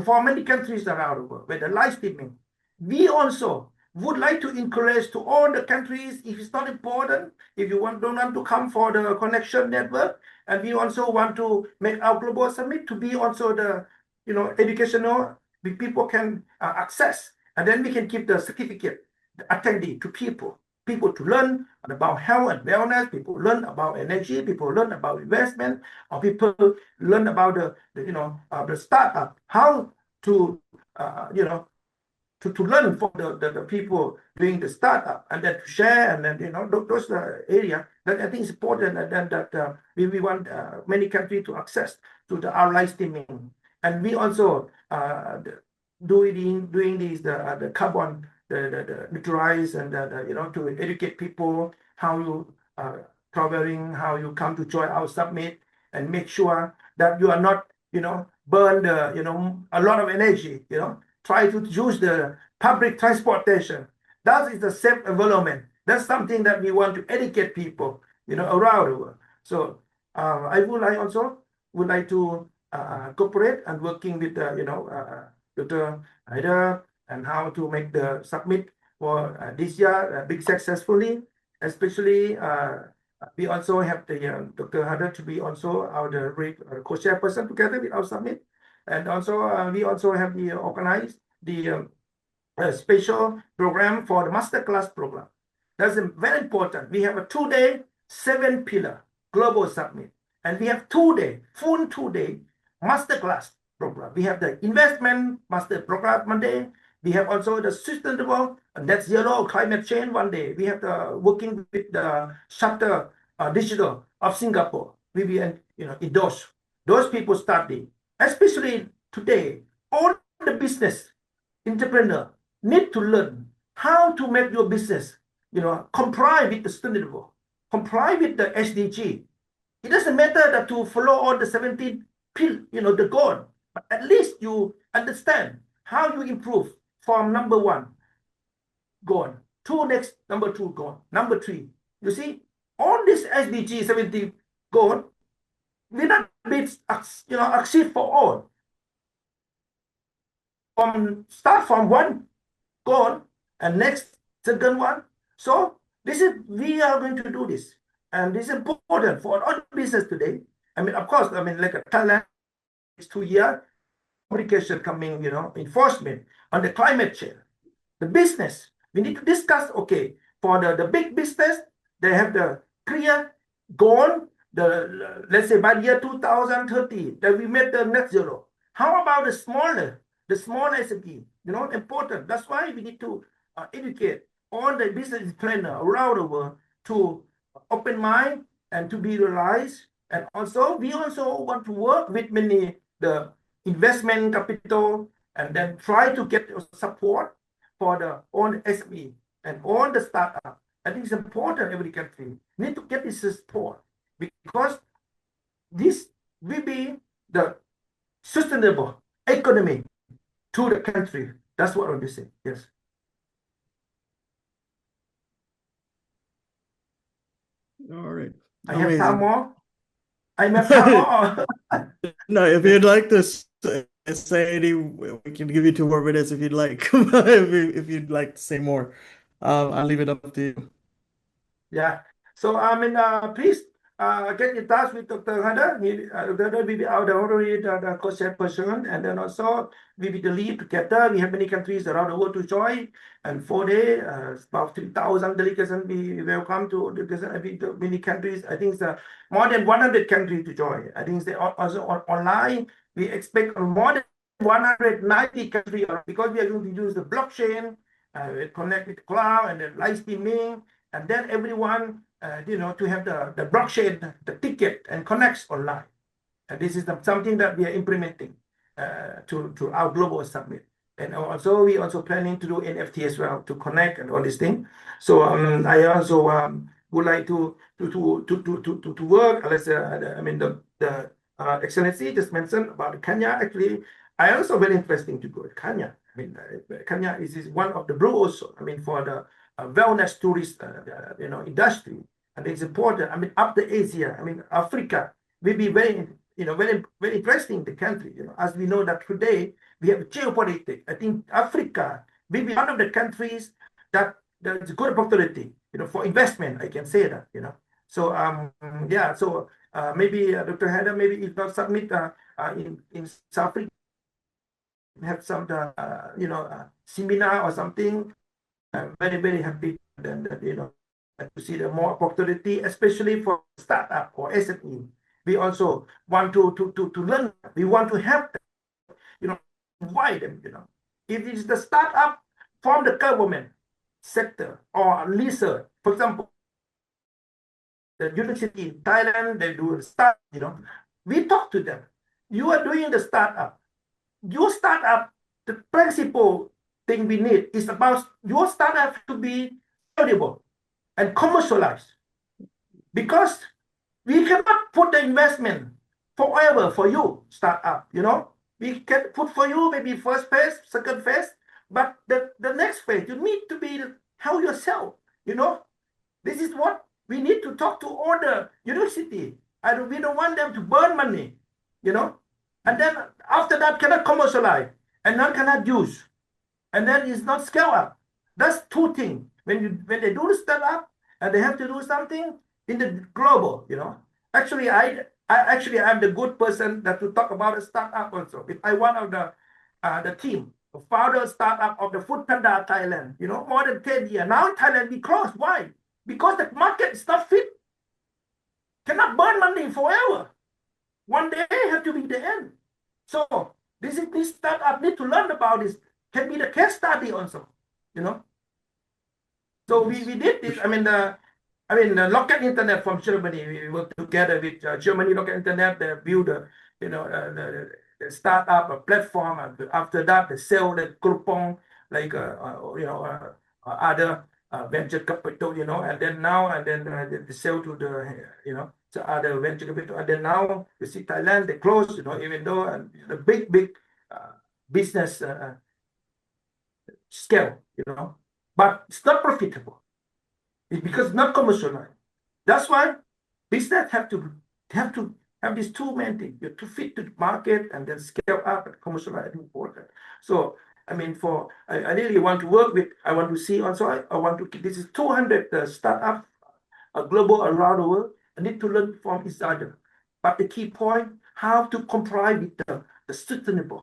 for many countries around the world with the live streaming. We also would like to encourage to all the countries, if it's not important, if you don't want to come for the connection network, and we also want to make our global summit to be also the educational, people can access, and then we can give the certificate, the attendee to people. people to learn about health and wellness, people learn about energy, people learn about investment, or people learn about the startup, how to to learn from the people doing the startup, and then to share, and then those area that I think is important, and then that we want many countries to access to the our live streaming, and we also doing these the carbon the neutralize, and to educate people how you traveling, how you come to join our summit, and make sure that you are not burn the a lot of energy, try to use the public transportation. That is the safe environment. That's something that we want to educate people, around the world. So I would like to cooperate and working with Dr. Haider, and how to make the summit for this year big successfully. Especially we also have the Dr. Haider to be also our co-chair person together with our summit, and also we also have the organized the special program for the masterclass program. That's very important. We have a 2-day, 7-pillar global summit, and we have 2-day, full 2-day masterclass program. We have the investment master program one day. We have also the sustainable net zero climate change one day. We have the working with the chapter digital of Singapore. We will endorse those people study, especially today. All the business entrepreneur need to learn how to make your business, comply with the sustainable, comply with the SDG. It doesn't matter that to follow all the 17 the goal, but at least you understand how you improve from number 1 goal to next number 2 goal, number 3. You see, all this SDG 17 goal will not be achieved for all. Start from 1 goal and next second one. So we are going to do this, and this is important for all business today. I mean, of course, like a Thailand, it's 2 years communication coming, enforcement on the climate change. The business, we need to discuss. Okay, for the big business, they have the clear goal. Let's say by the year 2030 that we made the net zero. How about the smaller SME? Important. That's why we need to educate all the business planner around the world to open mind and to be realized. And also, we also want to work with many the investment capital, and then try to get support for the own SME and all the startup. I think it's important. Every country need to get this support, because this will be the sustainable economy to the country. That's what I want to say. Yes. All right. I have Amazing. time more. I have time more. No, if you'd like to say any, we can give you 2 more minutes if you'd like. If you'd like to say more, I'll leave it up to you. Yeah. So please get in touch with Dr. Haider. Dr. Haider will be our the co-chair person, and then also we will the lead together. We have many countries around the world to join, and 4 days, about 3,000 delegates we welcome to many countries. I think it's more than 100 countries to join. I think it's also online. We expect more than 190 countries, because we are going to use the blockchain, connect with cloud, and then live streaming. And then everyone, to have the blockchain, the ticket, and connects online. And this is something that we are implementing to our global summit. And also, we also planning to do NFT as well to connect and all these things. So I also would like to work. Let's say, the Excellency just mentioned about Kenya. Actually, I also very interesting to go to Kenya. Kenya is one of the blue also. For the wellness tourist, industry, and it's important. Up to Asia, Africa will be very, very, very interesting. The country, as we know that today we have geopolitics. I think Africa will be one of the countries that there's a good opportunity, for investment. I can say that, So yeah, so maybe Dr. Haider, maybe if not submit in South Africa, have some seminar or something. I'm very, very happy then to see the more opportunity, especially for startup or SME. We also want to learn. We want to help them, why them, If it's the startup from the government sector or research, for example, the university in Thailand, they do a start, we talk to them. You are doing the startup. Your startup, the principal thing we need is about your startup to be valuable and commercialized. Because we cannot put the investment forever for you, startup, We can put for you maybe first phase, second phase, but the next phase, you need to be help yourself, This is what we need to talk to all the university. We don't want them to burn money, And then after that, cannot commercialize and none cannot use. And then it's not scale up. That's two things. When they do the startup and they have to do something in the global, Actually, I'm the good person that to talk about a startup also. If I one of the team, the founder startup of the Food Panda Thailand, more than 10 years. Now in Thailand we closed. Why? Because the market is not fit. Cannot burn money forever. One day have to be the end. So this startup need to learn about this. Can be the case study also, So we did this. The local internet from Germany. We worked together with Germany local internet. They build the startup a platform. And after that, they sell the coupon like other venture capital. And then now they sell to the to other venture capital. And then now you see Thailand they close. Even though the big business scale. But it's not profitable. It's because it's not commercialized. That's why business have to have these two main things. You have to fit to the market and then scale up and commercialize important. So I really want to work with. I want to see also. I want to. This is 200 startups, global around the world. I need to learn from each other. But the key point, how to comply with the sustainable,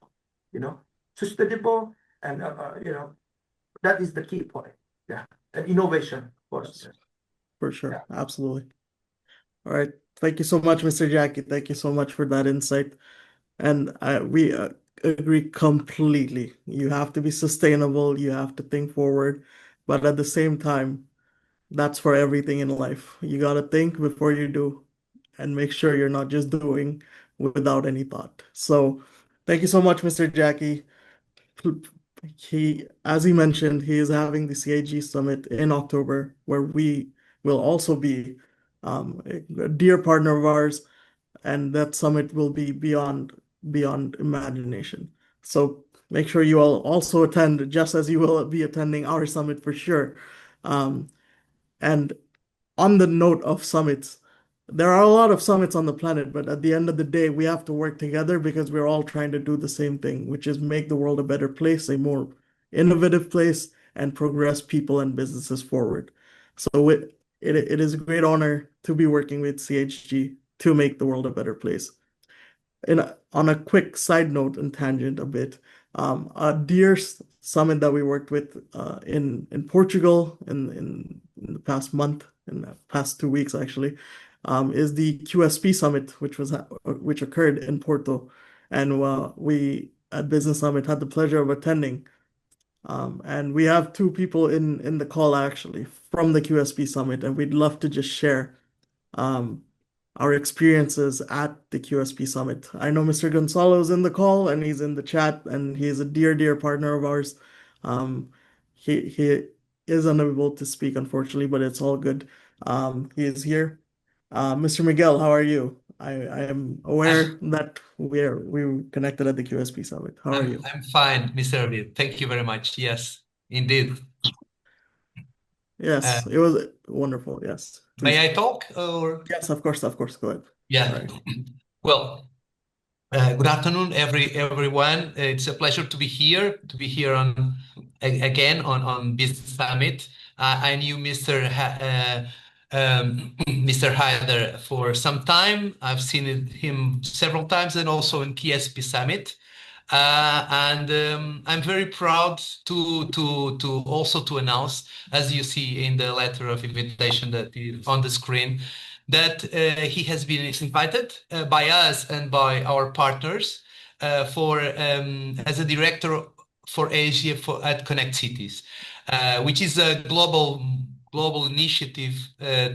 sustainable and that is the key point. Yeah, and innovation. For sure. Yeah. Absolutely. All right. Thank you so much, Mr. Jackie. Thank you so much for that insight. And we agree completely. You have to be sustainable. You have to think forward. But at the same time, that's for everything in life. You got to think before you do and make sure you're not just doing without any thought. So thank you so much, Mr. Jackie. As he mentioned, he is having the CIG Summit in October, where we will also be a dear partner of ours, and that summit will be beyond imagination. So make sure you all also attend, just as you will be attending our summit for sure. And on the note of summits, there are a lot of summits on the planet, but at the end of the day, we have to work together because we're all trying to do the same thing, which is make the world a better place, a more innovative place, and progress people and businesses forward. So it is a great honor to be working with CHG to make the world a better place. On a quick side note and tangent a bit, a dear summit that we worked with in Portugal in the past month, in the past 2 weeks actually, is the QSP Summit, which occurred in Porto, and we at Business Summit had the pleasure of attending. And we have two people in the call actually from the QSP Summit, and we'd love to just share our experiences at the QSP Summit. I know Mr. Gonzalo is in the call and he's in the chat, and he's a dear partner of ours. He is unable to speak, unfortunately, but it's all good. He is here. Mr. Miguel, how are you? I am aware that we connected at the QSP Summit. How are you? I'm fine, Mr. Ravi. Thank you very much. Yes, indeed. Yes, it was wonderful. Yes. May Please. I talk or? Yes, of course. Go ahead. Yeah. All right. Well, good afternoon, everyone. It's a pleasure to be here again on Business Summit. I knew Mr. Haider for some time. I've seen him several times, and also in QSP Summit. And I'm very proud to also to announce, as you see in the letter of invitation that is on the screen, that he has been invited by us and by our partners for as a director for Asia at Connect Cities, which is a global initiative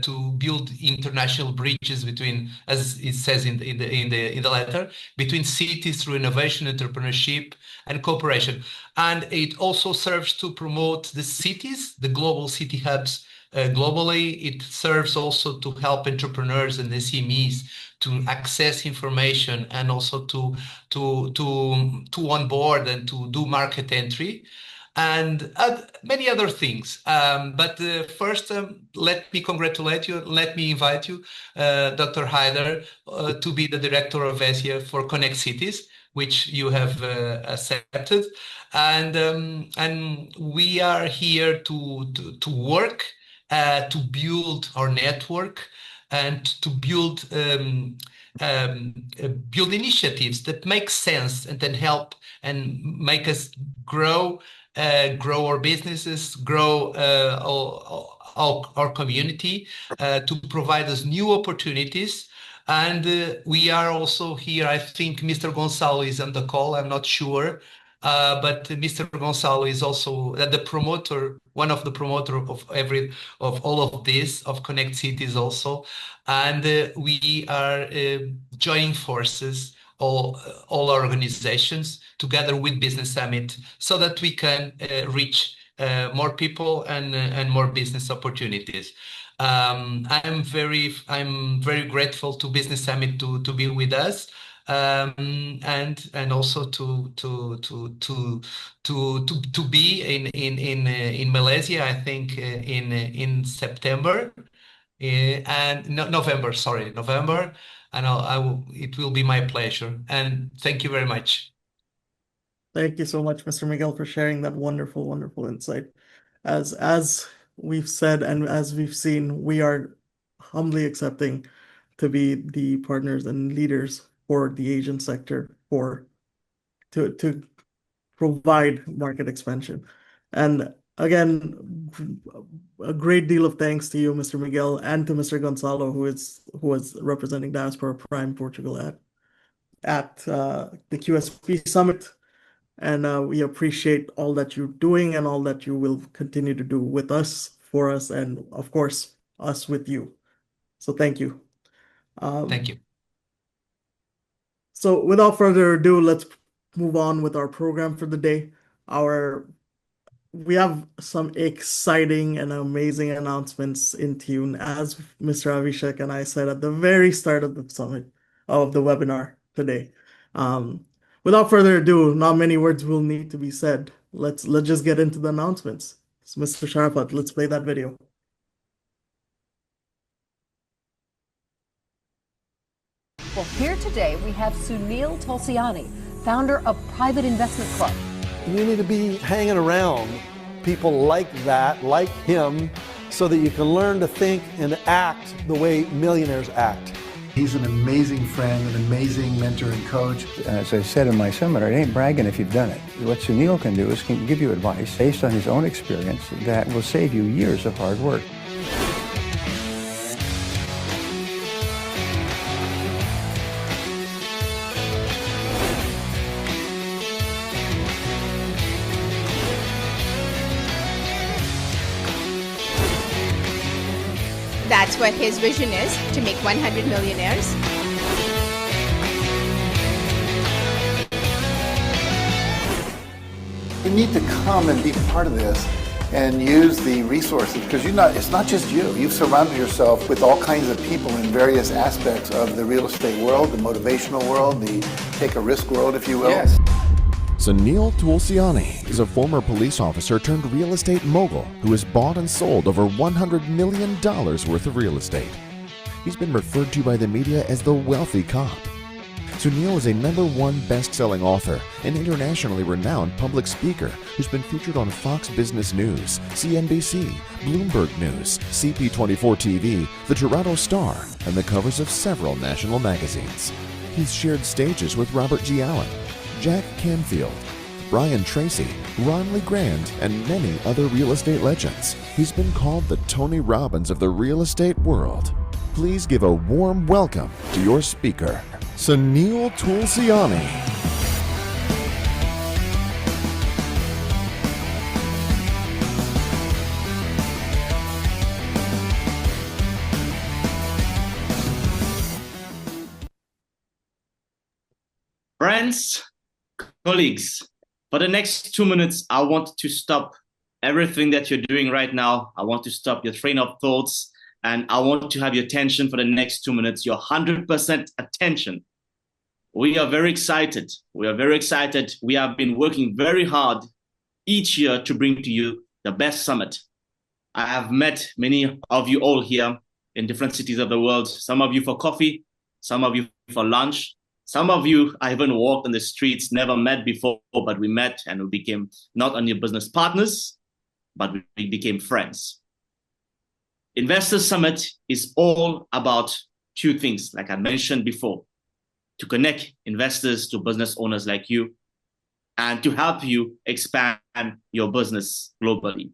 to build international bridges between, as it says in the letter, between cities through innovation, entrepreneurship, and cooperation. And it also serves to promote the cities, the global city hubs. Globally, it serves also to help entrepreneurs and SMEs to access information and also to onboard and to do market entry and many other things. But first, let me congratulate you. Let me invite you, Dr. Haider, to be the director of Asia for Connect Cities, which you have accepted, and we are here to work to build our network and to build build initiatives that make sense and then help and make us grow our businesses, grow our community, to provide us new opportunities. And we are also here, I think Mr. Gonzalo is on the call, I'm not sure, but Mr. Gonzalo is also the promoter, one of the promoter of all of this, of Connect Cities also. And we are joining forces, all our organizations, together with Business Summit, so that we can reach more people and more business opportunities. I'm very grateful to Business Summit to be with us, and also to be in Malaysia. I think in September. And no, November, sorry, November, and it will be my pleasure. And thank you very much. Thank you so much, Mr. Miguel, for sharing that wonderful, wonderful insight. As we've said and as we've seen, we are humbly accepting to be the partners and leaders for the Asian sector to provide market expansion. And again, a great deal of thanks to you, Mr. Miguel, and to Mr. Gonzalo, who was representing Diaspora Prime Portugal at the QSP Summit. And we appreciate all that you're doing and all that you will continue to do with us, for us, and of course, us with you. So thank you. Thank you. So without further ado, let's move on with our program for the day. We have some exciting and amazing announcements in tune, as Mr. Avishek and I said at the very start of the summit, of the webinar today. Without further ado, not many words will need to be said. Let's just get into the announcements. So Mr. Sharafat, let's play that video. Well, here today we have Sunil Tulsiani, founder of Private Investment Club. You need to be hanging around people like that, like him, so that you can learn to think and act the way millionaires act. He's an amazing friend, an amazing mentor and coach. As I said in my seminar, it ain't bragging if you've done it. What Sunil can do is can give you advice based on his own experience that will save you years of hard work. That's what his vision is, to make 100 millionaires. You need to come and be part of this and use the resources, because it's not just you. You've surrounded yourself with all kinds of people in various aspects of the real estate world, the motivational world, the take a risk world, if you will. Yes. Sunil Tulsiani is a former police officer turned real estate mogul who has bought and sold over $100 million worth of real estate. He's been referred to by the media as the wealthy cop. Sunil is a #1 best-selling author and internationally renowned public speaker who's been featured on Fox Business News, CNBC, Bloomberg News, CP24 TV, the Toronto Star, and the covers of several national magazines. He's shared stages with Robert G. Allen, Jack Canfield, Brian Tracy, Ron Lee Grand, and many other real estate legends. He's been called the Tony Robbins of the real estate world. Please give a warm welcome to your speaker, Sunil Tulsiani. Friends, colleagues, for the next 2 minutes, I want to stop everything that you're doing right now. I want to stop your train of thoughts, and I want to have your attention for the next 2 minutes, your 100% attention. We are very excited. We are very excited. We have been working very hard each year to bring to you the best summit. I have met many of you all here in different cities of the world, some of you for coffee, some of you for lunch. Some of you, I even walked on the streets, never met before, but we met and we became not only business partners, but we became friends. Investor Summit is all about two things, like I mentioned before, to connect investors to business owners like you and to help you expand your business globally.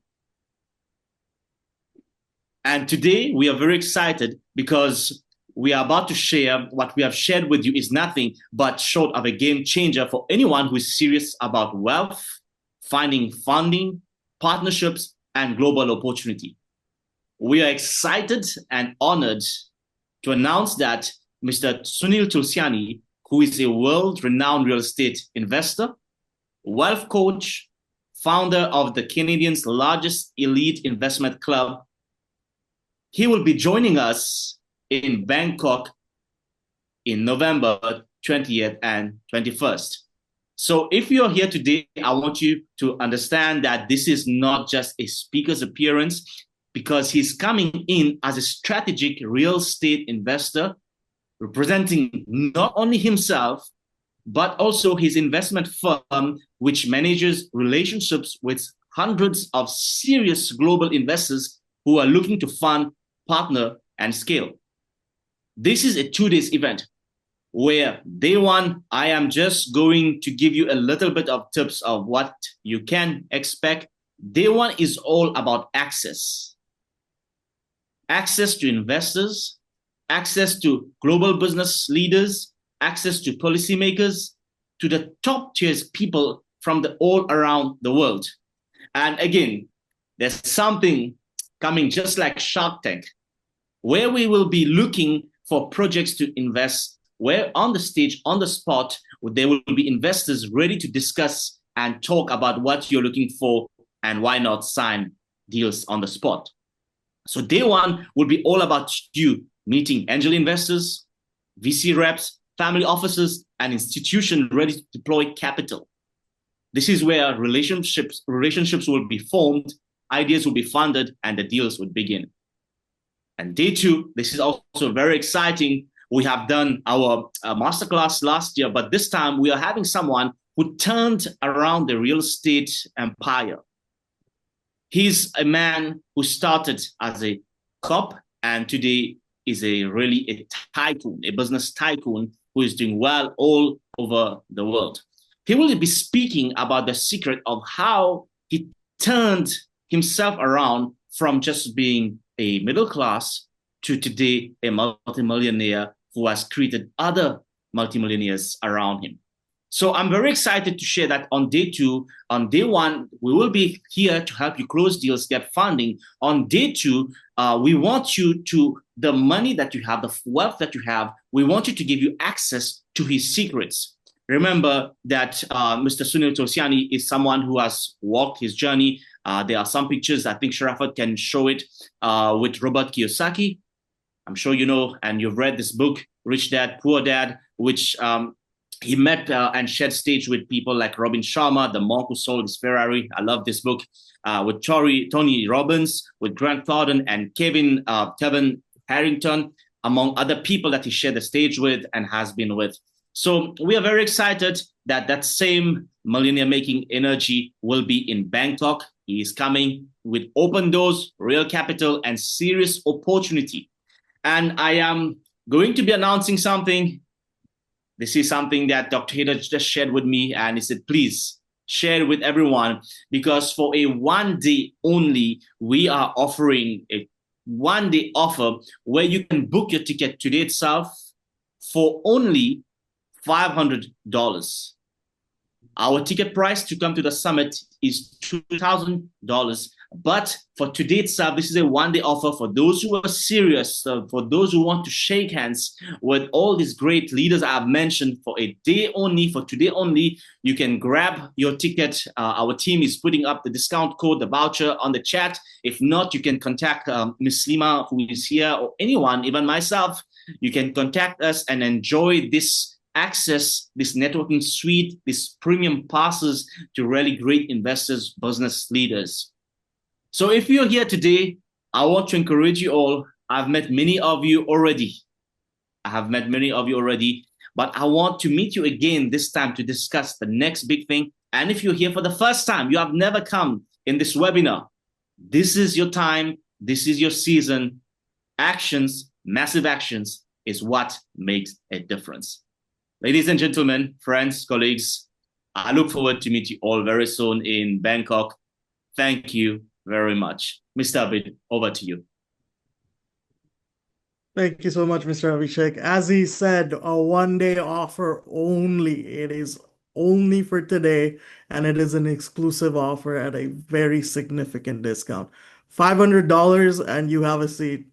And today we are very excited because we are about to share what we have shared with you is nothing but short of a game changer for anyone who is serious about wealth, finding funding, partnerships, and global opportunity. We are excited and honored to announce that Mr. Sunil Tulsiani, who is a world-renowned real estate investor, wealth coach, founder of the Canadian's largest elite investment club, he will be joining us in Bangkok in November 20th and 21st. So if you're here today, I want you to understand that this is not just a speaker's appearance, because he's coming in as a strategic real estate investor, representing not only himself, but also his investment firm, which manages relationships with hundreds of serious global investors who are looking to fund, partner, and scale. This is a 2-day event where day one, I am just going to give you a little bit of tips of what you can expect. Day one is all about access. Access to investors, access to global business leaders, access to policymakers, to the top tier people from all around the world. And again, there's something coming just like Shark Tank, where we will be looking for projects to invest, where on the stage, on the spot, there will be investors ready to discuss and talk about what you're looking for and why not sign deals on the spot. So day one will be all about you meeting angel investors, VC reps, family offices, and institutions ready to deploy capital. This is where relationships will be formed, ideas will be funded, and the deals will begin. And day two, this is also very exciting. We have done our masterclass last year, but this time we are having someone who turned around the real estate empire. He's a man who started as a cop and today is really a tycoon, a business tycoon who is doing well all over the world. He will be speaking about the secret of how he turned himself around from just being a middle class to today a multimillionaire who has created other multimillionaires around him. So I'm very excited to share that on day two. On day one, we will be here to help you close deals, get funding. On day two, we want you to, the money that you have, the wealth that you have, we want you to give you access to his secrets. Remember that Mr. Sunil Tulsiani is someone who has walked his journey. There are some pictures, I think Sharafat can show it, with Robert Kiyosaki. I'm sure you know, and you've read this book, Rich Dad, Poor Dad, which he met and shared stage with people like Robin Sharma, the monk who sold his Ferrari. I love this book. With Tony Robbins, with Grant Thornton and Kevin Harrington, among other people that he shared the stage with and has been with. So we are very excited that that same millionaire making energy will be in Bangkok. He is coming with open doors, real capital, and serious opportunity. And I am going to be announcing something This is something that Dr. Haider just shared with me, and he said, please share it with everyone, because for a 1 day only, we are offering a 1 day offer where you can book your ticket today itself for only $500. Our ticket price to come to the summit is $2,000. But for today itself, this is a 1 day offer for those who are serious, for those who want to shake hands with all these great leaders I've mentioned. For a day only, for today only, you can grab your ticket. Our team is putting up the discount code, the voucher on the chat. If not, you can contact Ms. Lima, who is here, or anyone, even myself. You can contact us and enjoy this access, this networking suite, these premium passes to really great investors, business leaders. So if you're here today, I want to encourage you all. I've met many of you already. But I want to meet you again this time to discuss the next big thing. And if you're here for the first time, you have never come in this webinar, this is your time, this is your season. Actions, massive actions, is what makes a difference. Ladies and gentlemen, friends, colleagues, I look forward to meet you all very soon in Bangkok. Thank you very much. Mr. Abid, over to you. Thank you so much, Mr. Abhishek. As he said, a 1 day offer only. It is only for today, and it is an exclusive offer at a very significant discount. $500 and you have a seat.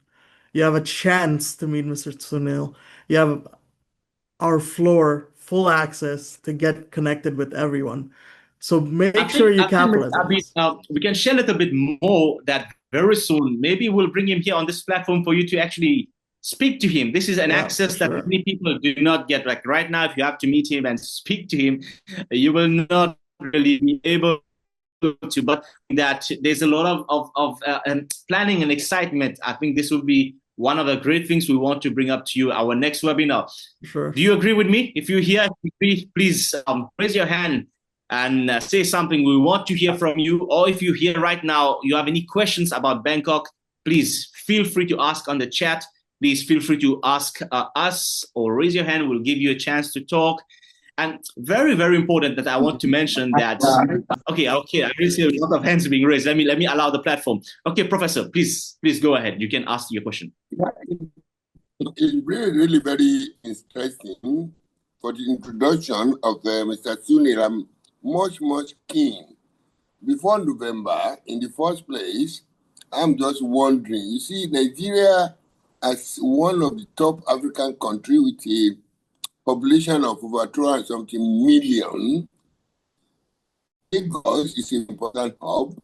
You have a chance to meet Mr. Sunil. You have our floor, full access to get connected with everyone. So make sure you capitalize on this. We can share a little bit more that very soon. Maybe we'll bring him here on this platform for you to actually speak to him. This is an access that many people do not get. Like right now, if you have to meet him and speak to him, you will not really be able to. But that there's a lot of planning and excitement. I think this will be one of the great things we want to bring up to you, our next webinar. Sure. Do you agree with me? If you're here, please raise your hand and say something. We want to hear from you. Or if you're here right now, you have any questions about Bangkok, please feel free to ask on the chat. Please feel free to ask us or raise your hand. We'll give you a chance to talk. And very, very important that I want to mention that, okay, I really see a lot of hands being raised. Let me allow the platform. Okay, Professor, please go ahead. You can ask your question. It's really, really very interesting for the introduction of Mr. Sunil. I'm much keen. Before November, in the first place, I'm just wondering, you see, Nigeria as one of the top African countries with a population of over 200 something million. Lagos is an important hub.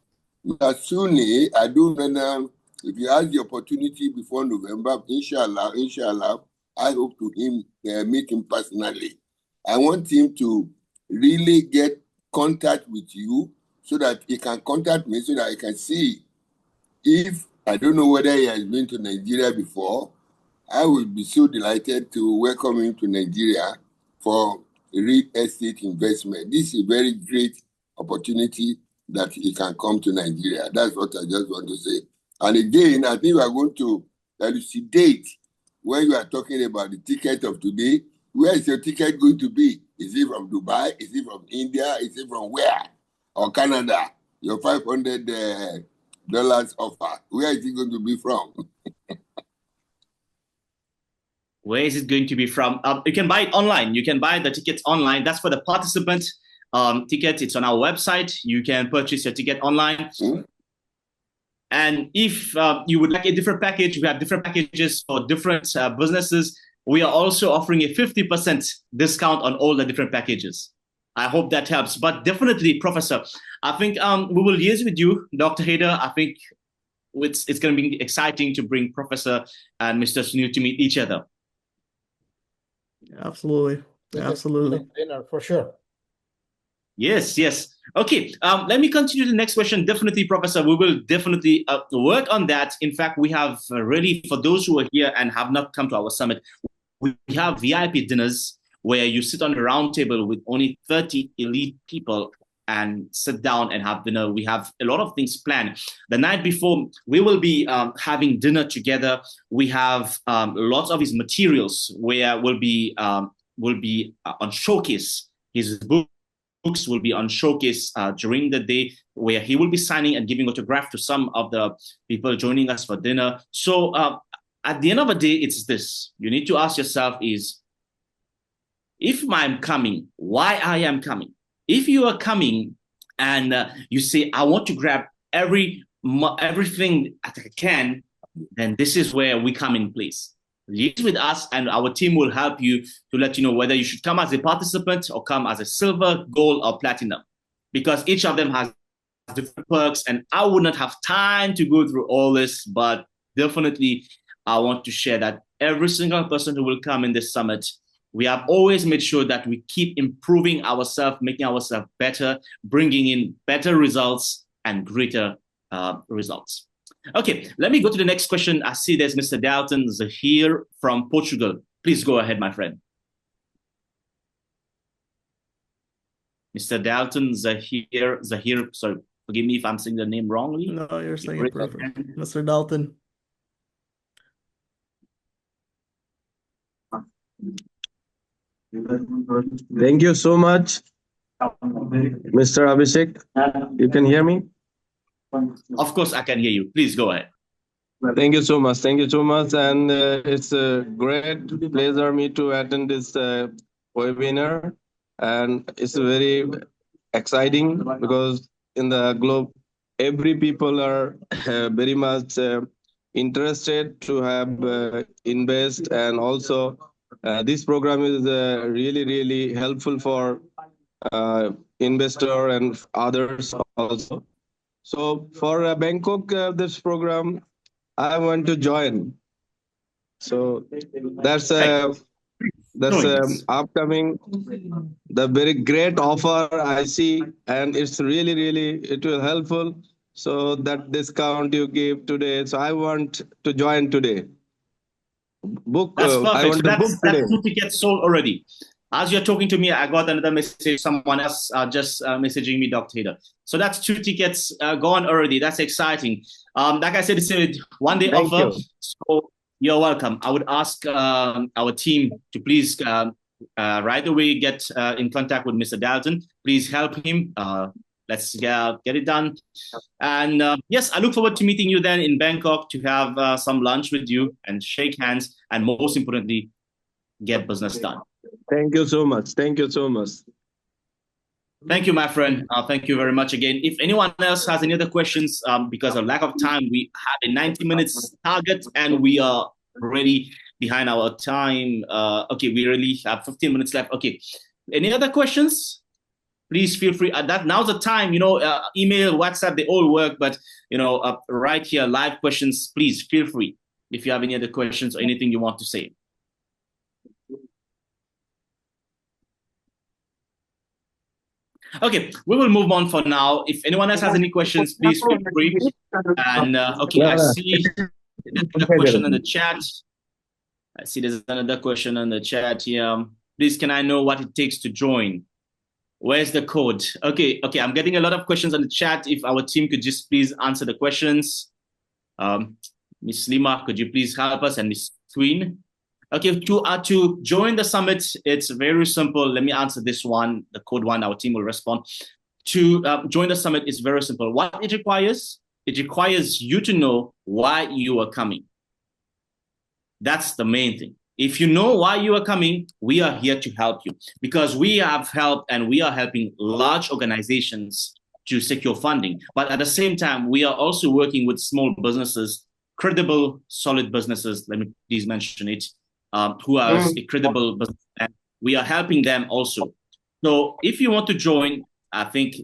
Mr. Sunil, I don't know if you have the opportunity before November, inshallah, I hope to meet him personally. I want him to really get contact with you so that he can contact me so that I can see if, I don't know whether he has been to Nigeria before. I will be so delighted to welcome him to Nigeria for real estate investment. This is a very great opportunity that he can come to Nigeria. That's what I just want to say. And again, I think we are going to elucidate when you are talking about the ticket of today. Where is your ticket going to be? Is it from Dubai? Is it from India? Is it from where? Or Canada? Your $500 offer. Where is it going to be from? Where is it going to be from? You can buy it online. You can buy the tickets online. That's for the participant ticket. It's on our website. You can purchase your ticket online. And if you would like a different package, we have different packages for different businesses. We are also offering a 50% discount on all the different packages. I hope that helps. But definitely, Professor, I think we will liaise with you, Dr. Haider. I think it's going to be exciting to bring Professor and Mr. Sunil to meet each other. Absolutely. Dinner for sure. Yes. Okay, let me continue to the next question. Definitely, Professor, we will definitely work on that. In fact, we have really, for those who are here and have not come to our summit, we have VIP dinners where you sit on a round table with only 30 elite people and sit down and have dinner. We have a lot of things planned. The night before, we will be having dinner together. We have lots of his materials where we'll be will be on showcase. His books will be on showcase during the day, where he will be signing and giving autograph to some of the people joining us for dinner. So at the end of the day, it's this. You need to ask yourself is, if I'm coming, why I am coming? If you are coming and you say, I want to grab everything that I can, then this is where we come in place. Liaise with us and our team will help you to let you know whether you should come as a participant or come as a silver, gold, or platinum, because each of them has different perks, and I would not have time to go through all this, but definitely I want to share that every single person who will come in this summit, we have always made sure that we keep improving ourselves, making ourselves better, bringing in better results and greater results. Okay, let me go to the next question. I see there's Mr. Dalton Zahir from Portugal. Please go ahead, my friend. Mr. Dalton Zahir, sorry, forgive me if I'm saying the name wrongly. No, you're saying it perfect. Mr. Dalton. Thank you so much, Mr. Abhishek. You can hear me? Of course, I can hear you. Please go ahead. Thank you so much. Thank you so much. And it's a great pleasure me to attend this webinar. And it's very exciting because in the globe, every people are very much interested to have invest, and also this program is really, really helpful for investor and others also. So for Bangkok, this program, I want to join. So that's upcoming, the very great offer I see, and it's really, really, it will helpful. So that discount you give today, so I want to join today. That's perfect. I want to book today. That's 2 tickets sold already. As you're talking to me, I got another message. Someone else just messaging me, Dr. Haider. So that's 2 tickets gone already. That's exciting. Like I said, it's a one-day offer. So you're welcome. I would ask our team to please right away get in contact with Mr. Dalton. Please help him. Let's get it done. And yes, I look forward to meeting you then in Bangkok to have some lunch with you and shake hands, and most importantly, get business done. Thank you so much. Thank you so much. Thank you, my friend. Thank you very much again. If anyone else has any other questions, because of lack of time, we have a 90 minutes target and we are already behind our time. Okay, we really have 15 minutes left. Okay, any other questions? Please feel free. Now's the time, email, WhatsApp, they all work, but, right here, live questions, please feel free if you have any other questions or anything you want to say. Okay, we will move on for now. If anyone else has any questions, please feel free. And okay, I see there's another question in the chat. I see there's another question in the chat here. Please, can I know what it takes to join? Where's the code? Okay, I'm getting a lot of questions on the chat. If our team could just please answer the questions. Miss Lima, could you please help us? And Miss Queen. Okay, to join the summit, it's very simple. Let me answer this one, the code one, our team will respond. To join the summit is very simple. What it requires you to know why you are coming. That's the main thing. If you know why you are coming, we are here to help you, because we have helped and we are helping large organizations to secure funding. But at the same time, we are also working with small businesses, credible, solid businesses, let me please mention it, who are a credible business, and we are helping them also. So if you want to join, I think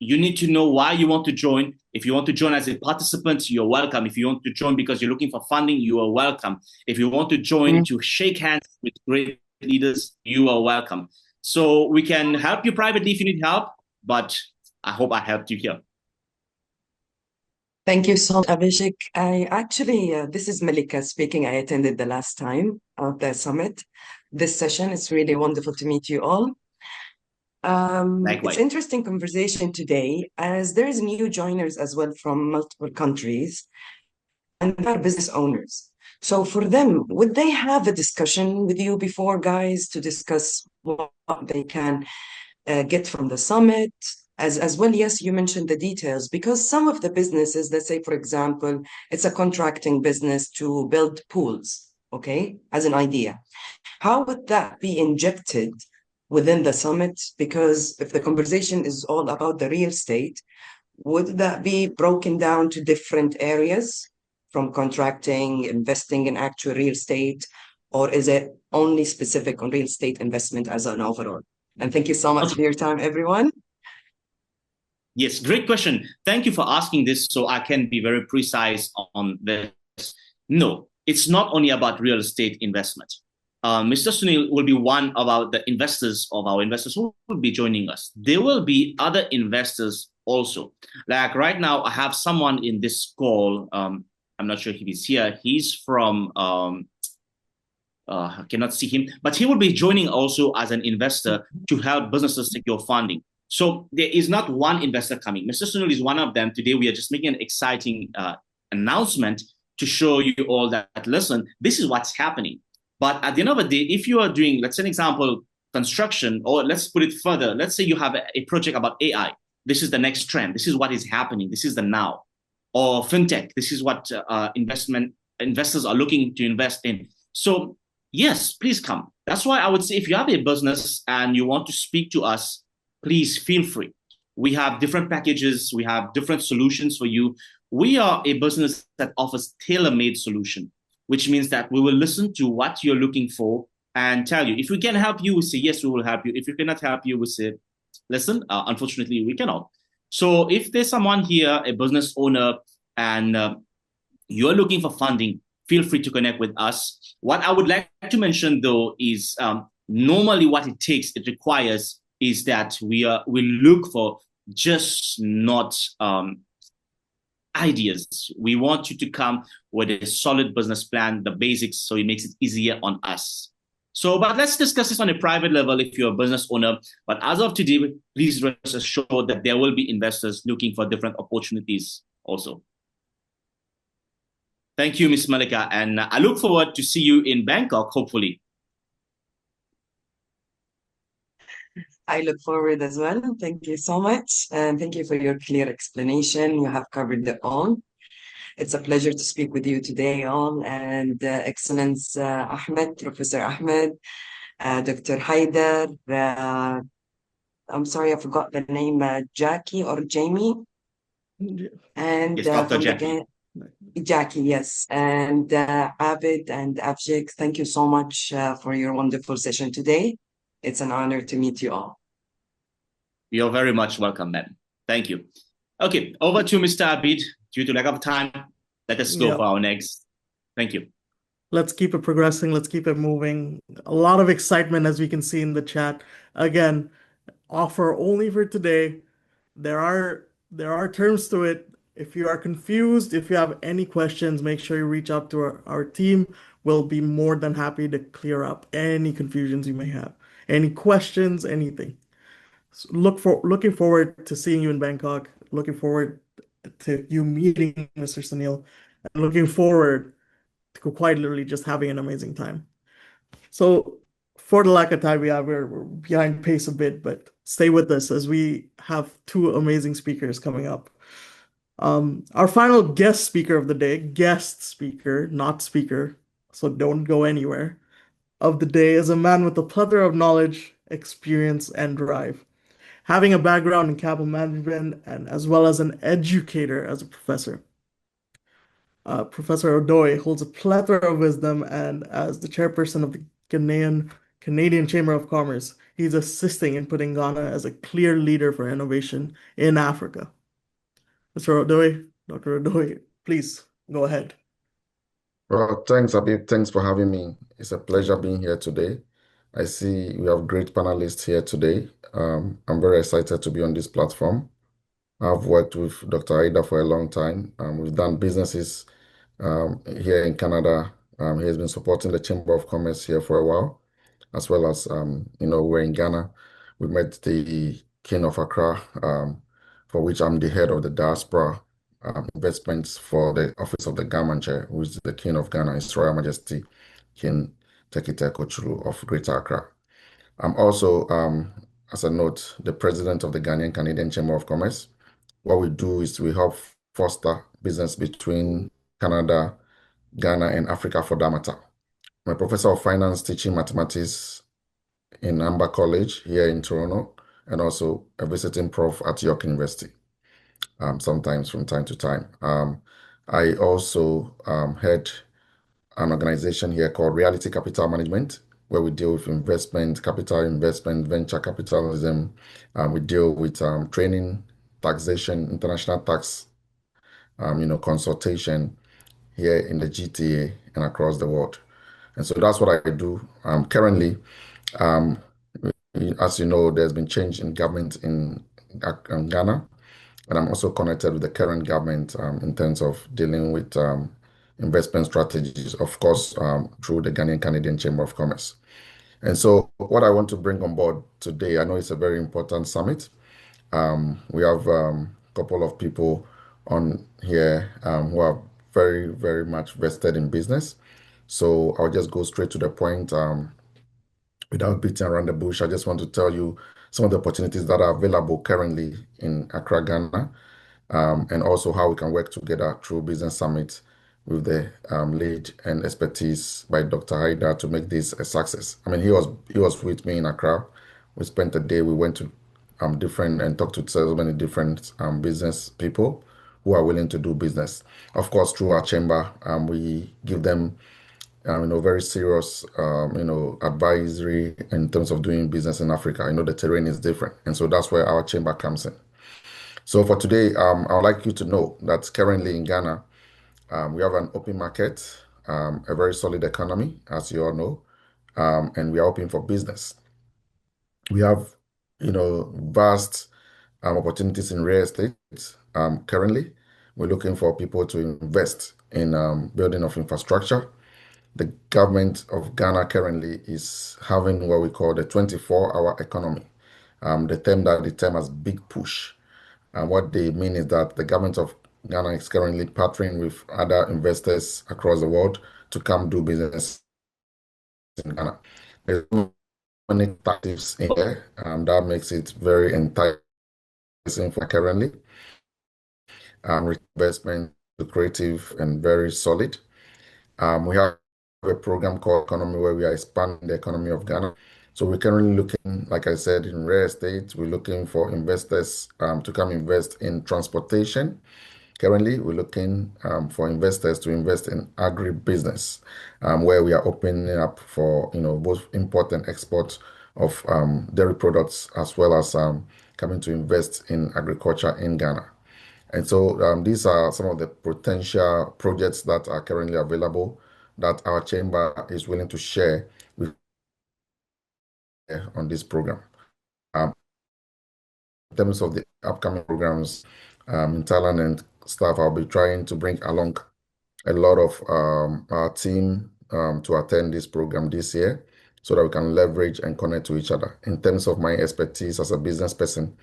you need to know why you want to join. If you want to join as a participant, you're welcome. If you want to join because you're looking for funding, you are welcome. If you want to join to shake hands with great leaders, you are welcome. So we can help you privately if you need help, but I hope I helped you here. Thank you so much, Abhishek. I actually, this is Malika speaking. I attended the last time of the summit. This session, it's really wonderful to meet you all. It's interesting conversation today, as there is new joiners as well from multiple countries and they're business owners. So for them, would they have a discussion with you before, guys, to discuss what they can get from the summit? As well, yes, you mentioned the details because some of the businesses, let's say, for example, it's a contracting business to build pools, okay, as an idea. How would that be injected within the summit? Because if the conversation is all about the real estate, would that be broken down to different areas from contracting, investing in actual real estate, or is it only specific on real estate investment as an overall? And thank you so much for your time, everyone. Yes, great question. Thank you for asking this so I can be very precise on this. No, it's not only about real estate investment. Mr. Sunil will be one of the investors of our investors who will be joining us. There will be other investors also. Like right now, I have someone in this call. I'm not sure if he's here. He's from, I cannot see him, but he will be joining also as an investor to help businesses secure funding. So there is not one investor coming. Mr. Sunil is one of them. Today, we are just making an exciting announcement to show you all that, listen, this is what's happening. But at the end of the day, if you are doing, let's say an example, construction, or let's put it further, let's say you have a project about AI. This is the next trend. This is what is happening. This is the now. Or fintech. This is what investors are looking to invest in. So yes, please come. That's why I would say if you have a business and you want to speak to us, please feel free. We have different packages. We have different solutions for you. We are a business that offers tailor-made solution, which means that we will listen to what you're looking for and tell you. If we can help you, we say, yes, we will help you. If we cannot help you, we say, listen, unfortunately, we cannot. So if there's someone here, a business owner, and you're looking for funding, feel free to connect with us. What I would like to mention, though, is normally what it requires is that we look for just not ideas. We want you to come with a solid business plan, the basics, so it makes it easier on us. So, but let's discuss this on a private level if you're a business owner. But as of today, please rest assured that there will be investors looking for different opportunities also. Thank you, Ms. Malika, and I look forward to see you in Bangkok, hopefully. I look forward as well. Thank you so much. And thank you for your clear explanation. You have covered it all. It's a pleasure to speak with you today all. And Excellence Ahmed, Professor Ahmed, Dr. Haider, I'm sorry, I forgot the name, Jackie or Jamie. And yes, Dr. Jackie. Jackie, yes. And Abid and Abhishek, thank you so much for your wonderful session today. It's an honor to meet you all. You're very much welcome, man. Thank you. Okay, over to Mr. Abid. Due to lack of time, let us go for our next. Thank you. Let's keep it progressing. Let's keep it moving. A lot of excitement, as we can see in the chat. Again, offer only for today. There are terms to it. If you are confused, if you have any questions, make sure you reach out to our team. We'll be more than happy to clear up any confusions you may have. Any questions, anything. So looking forward to seeing you in Bangkok. Looking forward to you meeting Mr. Sunil. And looking forward to quite literally just having an amazing time. So for the lack of time, we're behind pace a bit, but stay with us as we have two amazing speakers coming up. Our final guest speaker of the day, guest speaker, not speaker, so don't go anywhere, of the day is a man with a plethora of knowledge, experience, and drive. Having a background in capital management and as well as an educator as a professor. Professor Odoy holds a plethora of wisdom, and as the chairperson of the Canadian Chamber of Commerce, he's assisting in putting Ghana as a clear leader for innovation in Africa. Mr. Odoy, Dr. Odoy, please go ahead. Well, thanks, Abid. Thanks for having me. It's a pleasure being here today. I see we have great panelists here today. I'm very excited to be on this platform. I've worked with Dr. Haider for a long time. We've done businesses here in Canada. He has been supporting the Chamber of Commerce here for a while, as well as, we're in Ghana. We met the King of Accra, for which I'm the head of the diaspora investments for the office of the Gaman Chair, who is the King of Ghana, His Royal Majesty King Tekite Kochuru of Greater Accra. I'm also, as a note, the president of the Ghanaian Canadian Chamber of Commerce. What we do is we help foster business between Canada, Ghana, and Africa for that matter. I'm a professor of finance teaching mathematics in Amber College here in Toronto, and also a visiting prof at York University, sometimes from time to time. I also head an organization here called Reality Capital Management, where we deal with investment, capital investment, venture capitalism. We deal with training, taxation, international tax, consultation here in the GTA and across the world. And so that's what I do. Currently, as you know, there's been change in government in Ghana, and I'm also connected with the current government in terms of dealing with investment strategies, of course, through the Ghanaian Canadian Chamber of Commerce. And so what I want to bring on board today, I know it's a very important summit. We have a couple of people on here who are very, very much vested in business. So I'll just go straight to the point without beating around the bush. I just want to tell you some of the opportunities that are available currently in Accra, Ghana, and also how we can work together through Business Summit with the lead and expertise by Dr. Haider to make this a success. I mean, he was with me in Accra. We spent a day. We went to different and talked to so many different business people who are willing to do business. Of course, through our chamber, we give them very serious, advisory in terms of doing business in Africa. The terrain is different, and so that's where our chamber comes in. So for today, I would like you to know that currently in Ghana, we have an open market, a very solid economy, as you all know, and we are open for business. We have, vast opportunities in real estate. Currently, we're looking for people to invest in building of infrastructure. The government of Ghana currently is having what we call the 24-hour economy. The term has big push. And what they mean is that the government of Ghana is currently partnering with other investors across the world to come do business in Ghana. There's so many tactics in there, that makes it very enticing for currently. Investment creative and very solid. We have a program called Economy where we are expanding the economy of Ghana. So we're currently looking, like I said, in real estate. We're looking for investors to come invest in transportation. Currently, we're looking for investors to invest in agribusiness, where we are opening up for both import and export of dairy products, as well as coming to invest in agriculture in Ghana. And so these are some of the potential projects that are currently available that our chamber is willing to share with on this program. In terms of the upcoming programs in Thailand and stuff, I'll be trying to bring along a lot of our team to attend this program this year so that we can leverage and connect to each other. In terms of my expertise as a business person,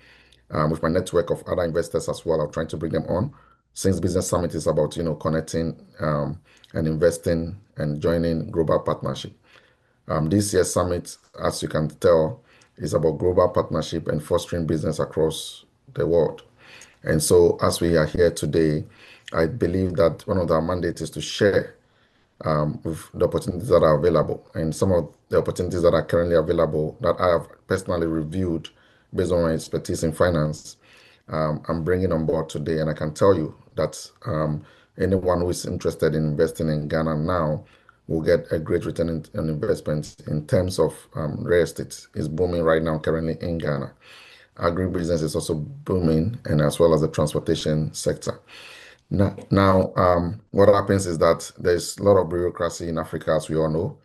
with my network of other investors as well, I'm trying to bring them on. Since Business Summit is about connecting and investing and joining global partnership. This year's summit, as you can tell, is about global partnership and fostering business across the world. And so, as we are here today, I believe that one of our mandates is to share with the opportunities that are available. And some of the opportunities that are currently available that I have personally reviewed based on my expertise in finance, I'm bringing on board today. And I can tell you that anyone who is interested in investing in Ghana now will get a great return on investment in terms of real estate is booming right now currently in Ghana. Agribusiness is also booming, and as well as the transportation sector. Now, what happens is that there's a lot of bureaucracy in Africa, as we all know.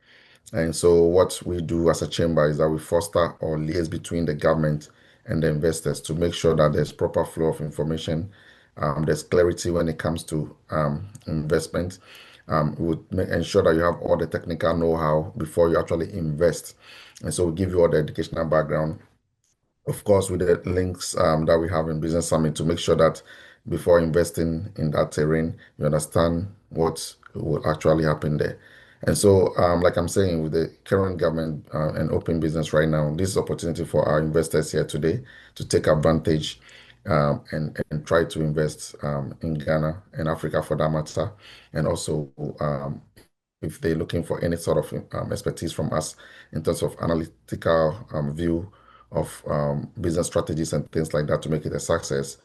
And so what we do as a chamber is that we foster or liaise between the government and the investors to make sure that there's proper flow of information. There's clarity when it comes to investment. We would ensure that you have all the technical know-how before you actually invest. And so we give you all the educational background, of course, with the links that we have in Business Summit to make sure that before investing in that terrain, you understand what will actually happen there. And so, like I'm saying, with the current government and open business right now, this is opportunity for our investors here today to take advantage and try to invest in Ghana and Africa for that matter. And also, if they're looking for any sort of expertise from us in terms of analytical view of business strategies and things like that to make it a success,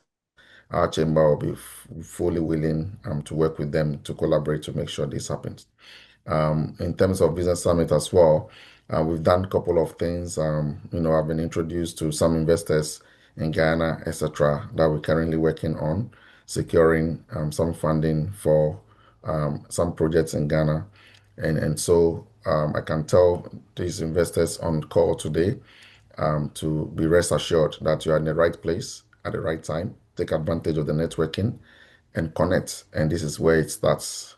our chamber will be fully willing to work with them to collaborate to make sure this happens. In terms of business summit as well, we've done a couple of things. I've been introduced to some investors in Guyana, etc., that we're currently working on securing some funding for some projects in Ghana. And so I can tell these investors on call today to be rest assured that you are in the right place at the right time. Take advantage of the networking and connect. And this is where it starts.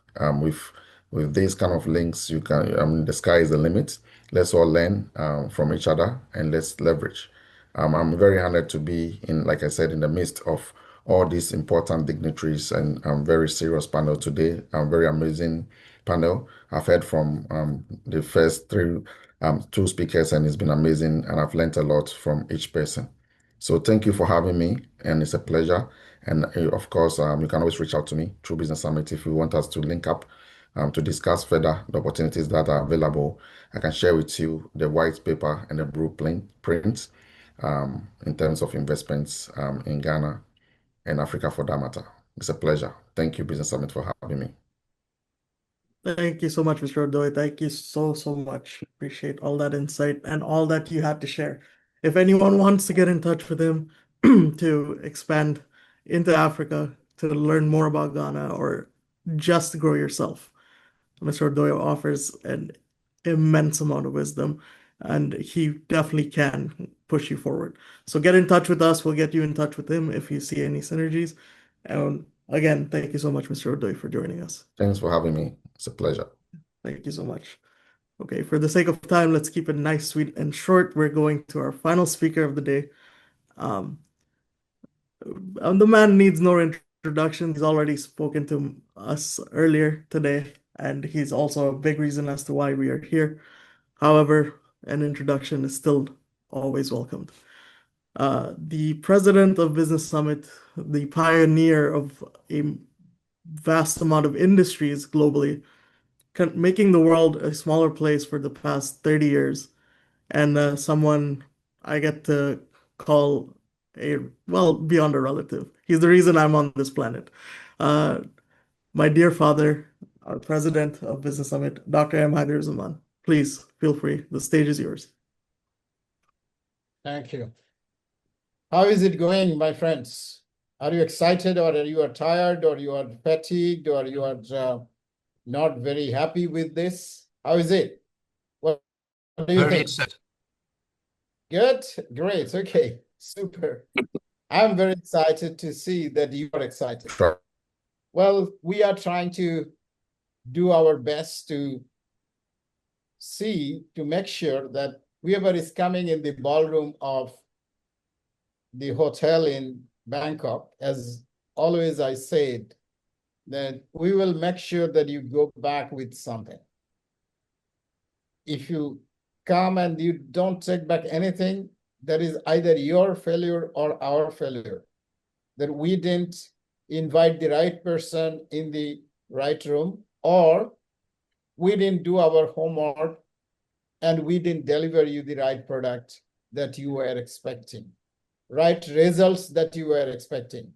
With these kind of links, you can. The sky is the limit. Let's all learn from each other and let's leverage. I'm very honored to be in, like I said, in the midst of all these important dignitaries and very serious panel today. Very amazing panel. I've heard from the first two speakers, and it's been amazing, and I've learned a lot from each person. So thank you for having me, and it's a pleasure. And of course, you can always reach out to me through Business Summit if you want us to link up to discuss further the opportunities that are available. I can share with you the white paper and the blueprint in terms of investments in Ghana and Africa for that matter. It's a pleasure. Thank you, Business Summit, for having me. Thank you so much, Mr. Odoy. Thank you so, so much. Appreciate all that insight and all that you had to share. If anyone wants to get in touch with him to expand into Africa, to learn more about Ghana, or just to grow yourself, Mr. Odoy offers an immense amount of wisdom, and he definitely can push you forward. So get in touch with us. We'll get you in touch with him if you see any synergies. And again, thank you so much, Mr. Odoy, for joining us. Thanks for having me. It's a pleasure. Thank you so much. Okay, for the sake of time, let's keep it nice, sweet, and short. We're going to our final speaker of the day. The man needs no introduction. He's already spoken to us earlier today, and he's also a big reason as to why we are here. However, an introduction is still always welcomed. The president of Business Summit, the pioneer of a vast amount of industries globally, making the world a smaller place for the past 30 years, and someone I get to call beyond a relative. He's the reason I'm on this planet. My dear father, our president of Business Summit, Dr. M. Haider Uzzaman. Please feel free. The stage is yours. Thank you. How is it going, my friends? Are you excited, or are you tired, or you are fatigued, or you are not very happy with this? How is it? What do you think? Excited. Good, great, okay, super. I'm very excited to see that you are excited. Sure. Well, we are trying to do our best to make sure that whoever is coming in the ballroom of the hotel in Bangkok, as always I said, that we will make sure that you go back with something. If you come and you don't take back anything, that is either your failure or our failure, that we didn't invite the right person in the right room, or we didn't do our homework and we didn't deliver you the right product that you were expecting, right results that you were expecting.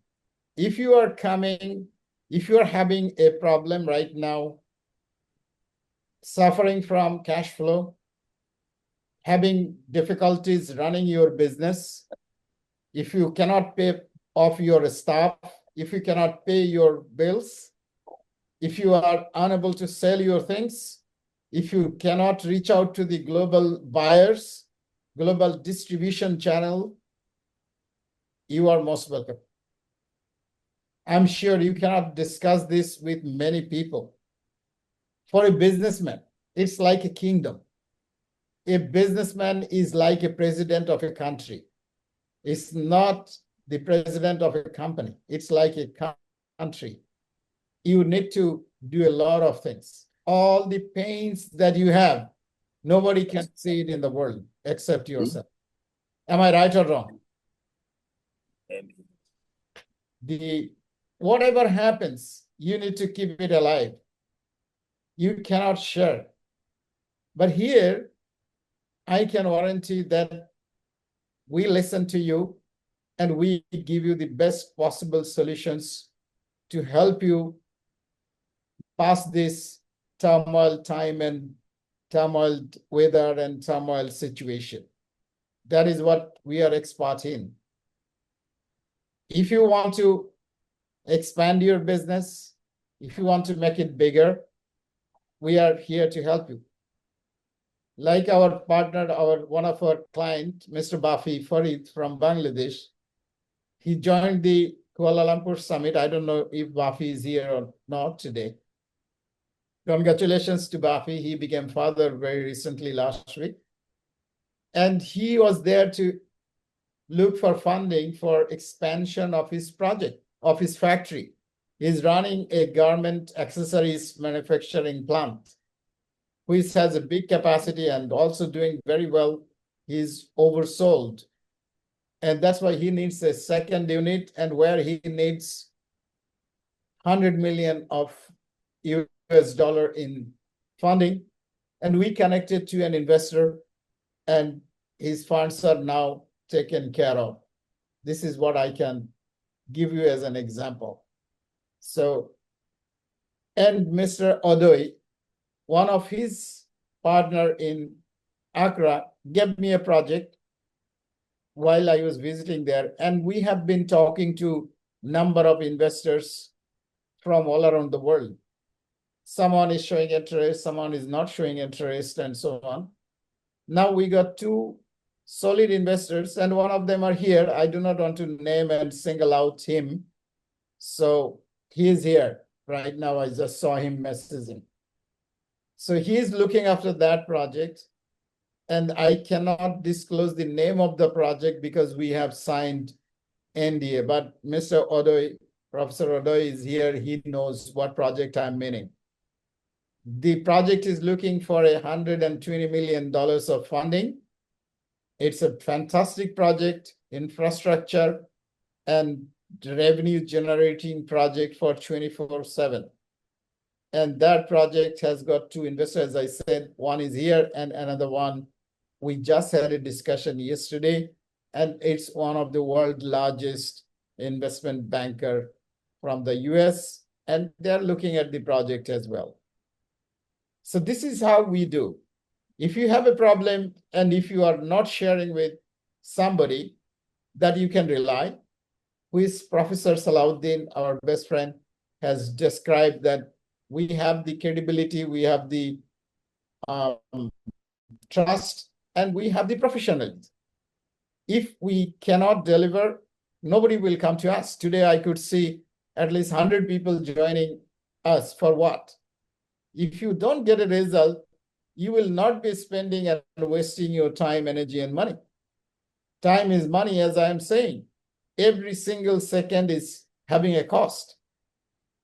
If you are coming, if you are having a problem right now, suffering from cash flow, having difficulties running your business, if you cannot pay off your staff, if you cannot pay your bills, if you are unable to sell your things, if you cannot reach out to the global buyers, global distribution channel, you are most welcome. I'm sure you cannot discuss this with many people. For a businessman, it's like a kingdom. A businessman is like a president of a country. It's not the president of a company. It's like a country. You need to do a lot of things. All the pains that you have, nobody can see it in the world except yourself. Am I right or wrong? Whatever happens, you need to keep it alive. You cannot share. But here, I can warranty that we listen to you and we give you the best possible solutions to help you pass this turmoil time and turmoil weather and turmoil situation. That is what we are expert in. If you want to expand your business, if you want to make it bigger, we are here to help you. Like our partner, one of our client, Mr. Bafi Farid from Bangladesh, he joined the Kuala Lumpur Summit. I don't know if Bafi is here or not today. Congratulations to Bafi. He became father very recently last week. And he was there to look for funding for expansion of his project, of his factory. He's running a garment accessories manufacturing plant, which has a big capacity and also doing very well. He's oversold. And that's why he needs a second unit, and where he needs 100 million of US dollar in funding. And we connected to an investor, and his funds are now taken care of. This is what I can give you as an example. So, and Mr. Odoy, one of his partner in Accra, gave me a project while I was visiting there. And we have been talking to a number of investors from all around the world. Someone is showing interest, someone is not showing interest, and so on. Now we got two solid investors, and one of them are here. I do not want to name and single out him. So he is here right now. I just saw him messaging. So he is looking after that project. And I cannot disclose the name of the project because we have signed NDA. But Mr. Odoy, Professor Odoy is here. He knows what project I'm meaning. The project is looking for $120 million of funding. It's a fantastic project, infrastructure and revenue generating project for 24/7. And that project has got two investors, as I said. One is here and another one, we just had a discussion yesterday, and it's one of the world's largest investment banker from the US, and they're looking at the project as well. So this is how we do. If you have a problem and if you are not sharing with somebody that you can rely, who is Professor Salahuddin, our best friend, has described that we have the credibility, we have the trust, and we have the professionalism. If we cannot deliver, nobody will come to us. Today, I could see at least 100 people joining us for what? If you don't get a result, you will not be spending and wasting your time, energy, and money. Time is money, as I am saying. Every single second is having a cost.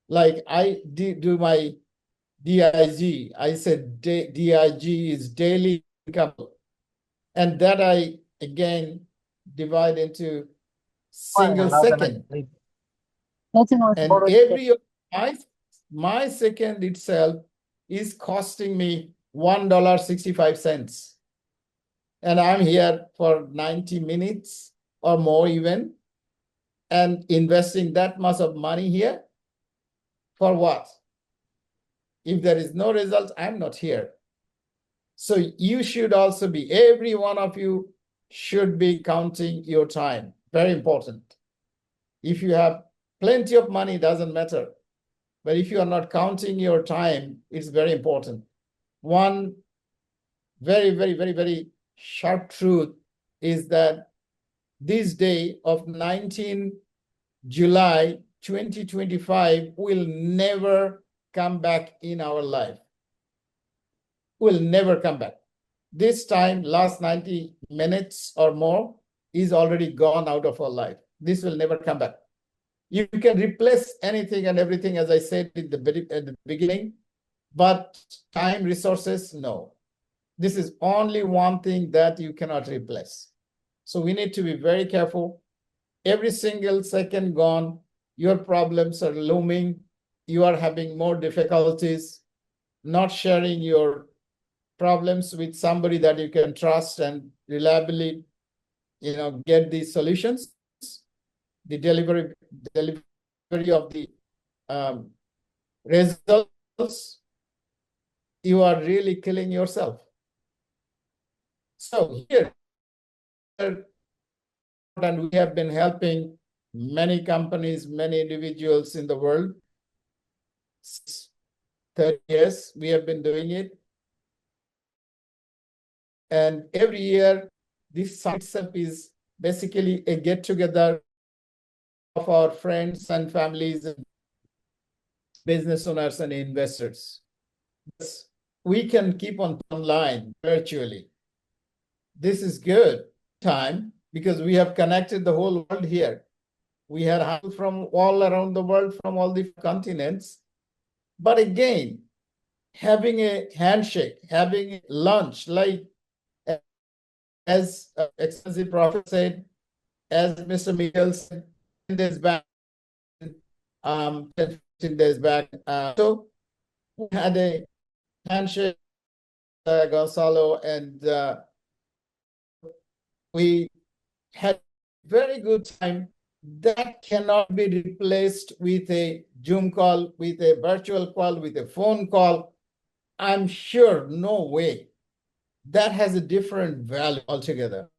Like I do my DIG. I said DIG is daily income. And that I, again, divide into single second. And every my second itself is costing me $1.65. And I'm here for 90 minutes or more even, and investing that much of money here for what? If there is no result, I'm not here. So you should also be, every one of you should be counting your time. Very important. If you have plenty of money, doesn't matter. But if you are not counting your time, it's very important. One very, very, very, very sharp truth is that this day of 19 July 2025 will never come back in our life. Will never come back. This time, last 90 minutes or more is already gone out of our life. This will never come back. You can replace anything and everything, as I said at the beginning, but time, resources, no. This is only one thing that you cannot replace. So we need to be very careful. Every single second gone, your problems are looming. You are having more difficulties, not sharing your problems with somebody that you can trust and reliably, get these solutions. The delivery of the results, you are really killing yourself. So here, and we have been helping many companies, many individuals in the world. 30 years we have been doing it. And every year, this itself is basically a get-together of our friends and families and business owners and investors. We can keep on online virtually. This is good time because we have connected the whole world here. We had people from all around the world, from all the continents. But again, having a handshake, having lunch, like as expensive prophet said, as Mr. Miguel said, 10 days back, 15 days back. So we had a handshake, Gonzalo, and we had a very good time. That cannot be replaced with a Zoom call, with a virtual call, with a phone call. I'm sure, no way. That has a different value altogether.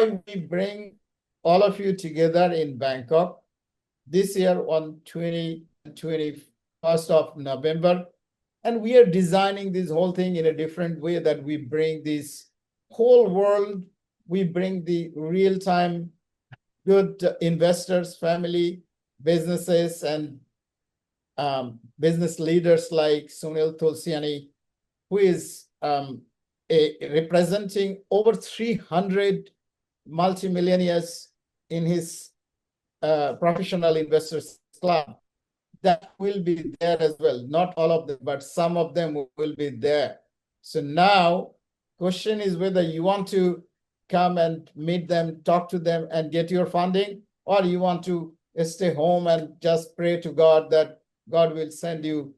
We bring all of you together in Bangkok this year on 21st of November. And we are designing this whole thing in a different way that we bring this whole world, we bring the real-time good investors, family, businesses, and business leaders like Sunil Tulsiani, who is representing over 300 multimillionaires in his professional investors club. That will be there as well. Not all of them, but some of them will be there. So now, question is whether you want to come and meet them, talk to them, and get your funding, or you want to stay home and just pray to God that God will send you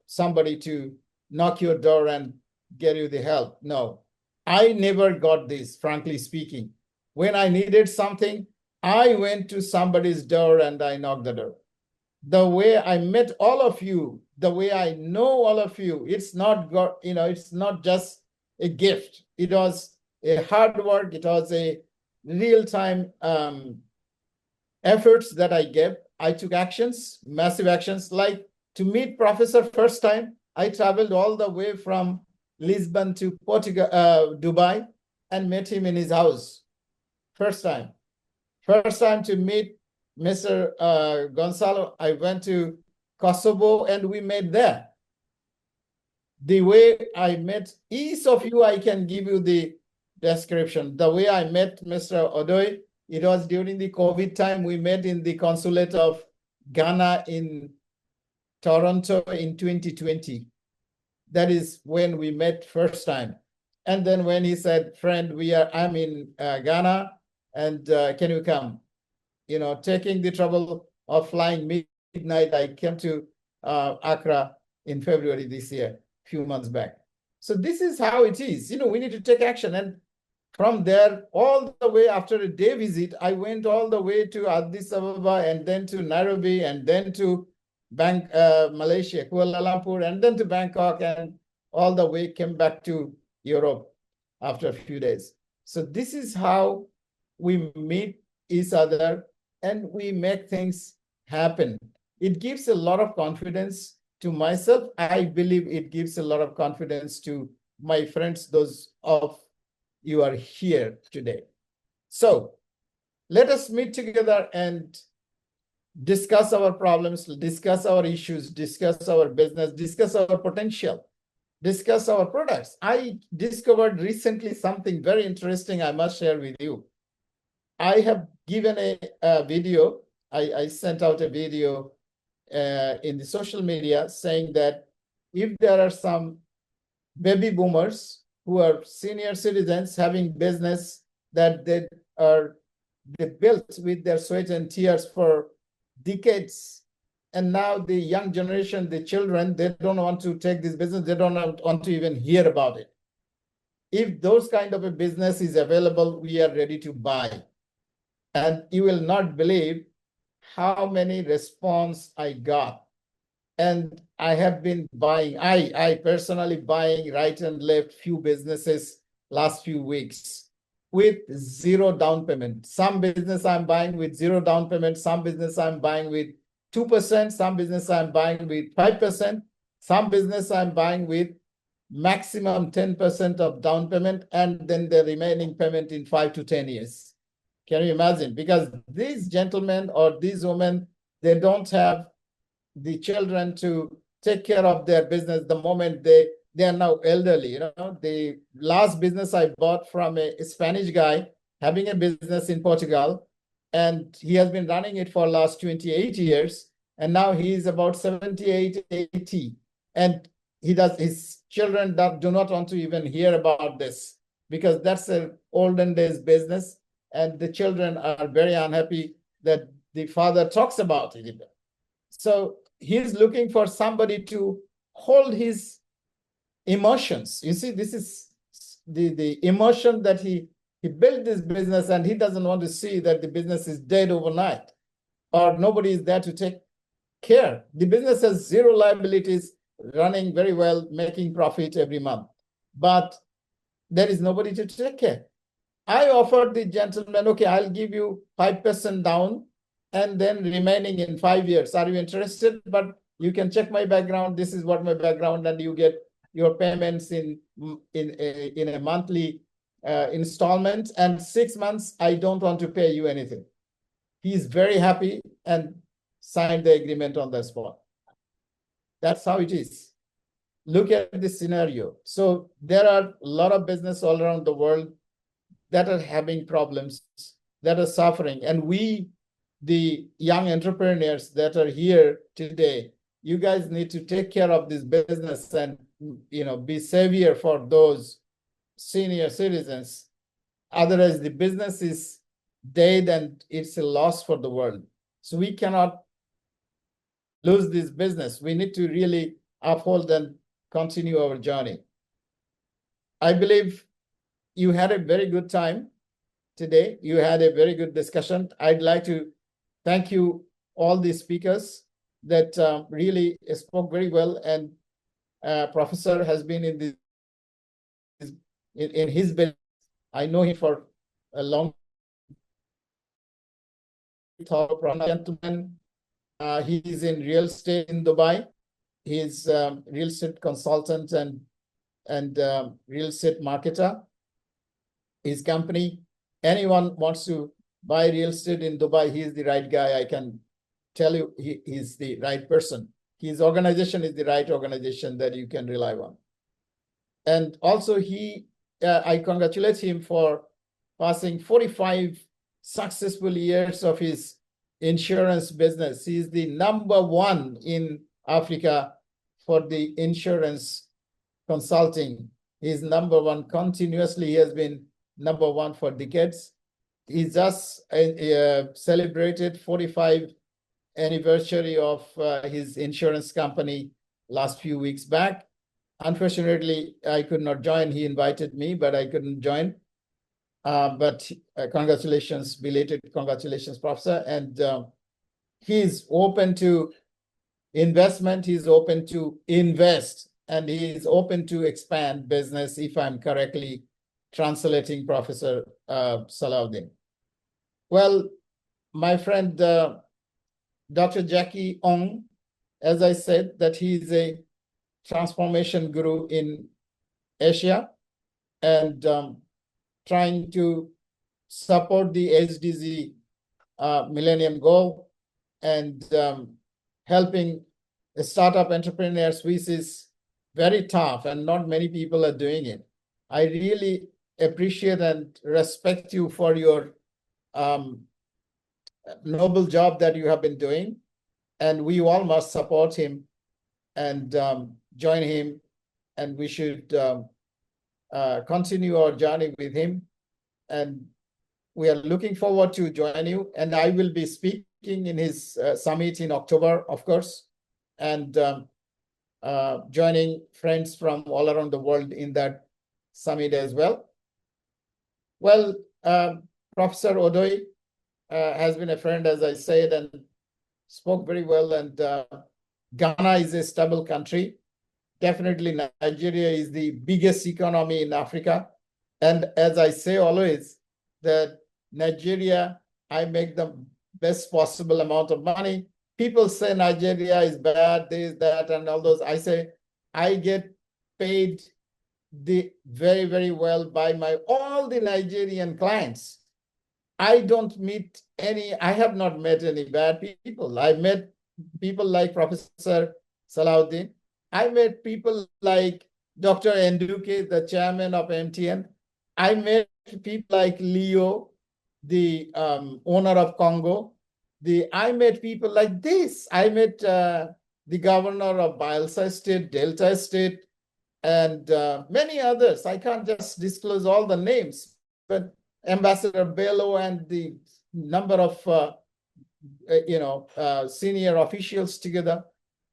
somebody to knock your door and get you the help. No, I never got this, frankly speaking. When I needed something, I went to somebody's door and I knocked the door. The way I met all of you, the way I know all of you, it's not it's not just a gift. It was a hard work. It was a real-time efforts that I gave. I took actions, massive actions, like to meet Professor first time. I traveled all the way from Lisbon to Portugal, Dubai, and met him in his house. First time. First time to meet Mr. Gonzalo, I went to Kosovo and we met there. The way I met each of you, I can give you the description. The way I met Mr. Odoy, it was during the COVID time. We met in the consulate of Ghana in Toronto in 2020. That is when we met first time. And then when he said, friend, I'm in Ghana and can you come? Taking the trouble of flying midnight, I came to Accra in February this year, a few months back. So this is how it is. We need to take action. And from there, all the way after a day visit, I went all the way to Addis Ababa and then to Nairobi and then to Malaysia, Kuala Lumpur, and then to Bangkok, and all the way came back to Europe after a few days. So this is how we meet each other and we make things happen. It gives a lot of confidence to myself. I believe it gives a lot of confidence to my friends, those of you are here today. So let us meet together and discuss our problems, discuss our issues, discuss our business, discuss our potential, discuss our products. I discovered recently something very interesting I must share with you. I have given a video. I sent out a video in the social media saying that if there are some baby boomers who are senior citizens having business that they built with their sweat and tears for decades, and now the young generation, the children, they don't want to take this business, they don't want to even hear about it. If those kind of a business is available, we are ready to buy. And you will not believe how many response I got. And I have been buying, I personally buying right and left few businesses last few weeks with zero down payment. Some business I'm buying with zero down payment. Some business I'm buying with 2%. Some business I'm buying with 5%. Some business I'm buying with maximum 10% of down payment, and then the remaining payment in 5 to 10 years. Can you imagine? Because these gentlemen or these women, they don't have the children to take care of their business the moment they are now elderly. You know, the last business I bought from a Spanish guy having a business in Portugal, and he has been running it for last 28 years, and now he is about 78, 80, and his children do not want to even hear about this because that's an olden days business, and the children are very unhappy that the father talks about it. So he's looking for somebody to hold his emotions. You see, this is the emotion that he built this business, and he doesn't want to see that the business is dead overnight or nobody is there to take care. The business has zero liabilities, running very well, making profit every month, but there is nobody to take care. I offered the gentleman, okay, I'll give you 5% down and then remaining in 5 years. Are you interested? But you can check my background. This is what my background, and you get your payments in a monthly installment. And 6 months, I don't want to pay you anything. He's very happy and signed the agreement on the spot. That's how it is. Look at this scenario. So there are a lot of business all around the world that are having problems, that are suffering. And we, the young entrepreneurs that are here today, you guys need to take care of this business and, you know, be savior for those senior citizens. Otherwise, the business is dead and it's a loss for the world. So we cannot lose this business. We need to really uphold and continue our journey. I believe you had a very good time today. You had a very good discussion. I'd like to thank you, all the speakers that really spoke very well. And Professor has been in his business. I know him for a long time. Gentleman, he's in real estate in Dubai. He's real estate consultant and real estate marketer. His company, anyone wants to buy real estate in Dubai, he's the right guy. I can tell you he's the right person. His organization is the right organization that you can rely on. And also I congratulate him for passing 45 successful years of his insurance business. He's the #1 in Africa for the insurance consulting. He's #1 continuously. He has been #1 for decades. He just celebrated 45 anniversary of his insurance company last few weeks back. Unfortunately, I could not join. He invited me, but I couldn't join. But congratulations, belated congratulations, Professor. And he's open to investment. He's open to invest, and he's open to expand business, if I'm correctly translating Professor Salahuddin. Well, my friend, Dr. Jackie Ong, as I said, that he's a transformation guru in Asia and trying to support the SDG Millennium Goal and helping startup entrepreneurs, which is very tough and not many people are doing it. I really appreciate and respect you for your noble job that you have been doing, and we all must support him and join him, and we should continue our journey with him. And we are looking forward to join you. And I will be speaking in his summit in October, of course, and joining friends from all around the world in that summit as well. Well, Professor Odoy has been a friend, as I said, and spoke very well. And Ghana is a stable country. Definitely, Nigeria is the biggest economy in Africa. And as I say always, that Nigeria, I make the best possible amount of money. People say Nigeria is bad, this, that, and all those. I say, I get paid very, very well by all the Nigerian clients. I don't meet I have not met any bad people. I met people like Professor Salahuddin. I met people like Dr. Enduke, the chairman of MTN. I met people like Leo, the owner of Congo. I met people like this. I met the governor of Bayelsa State, Delta State, and many others. I can't just disclose all the names, but Ambassador Bello and the number of senior officials together.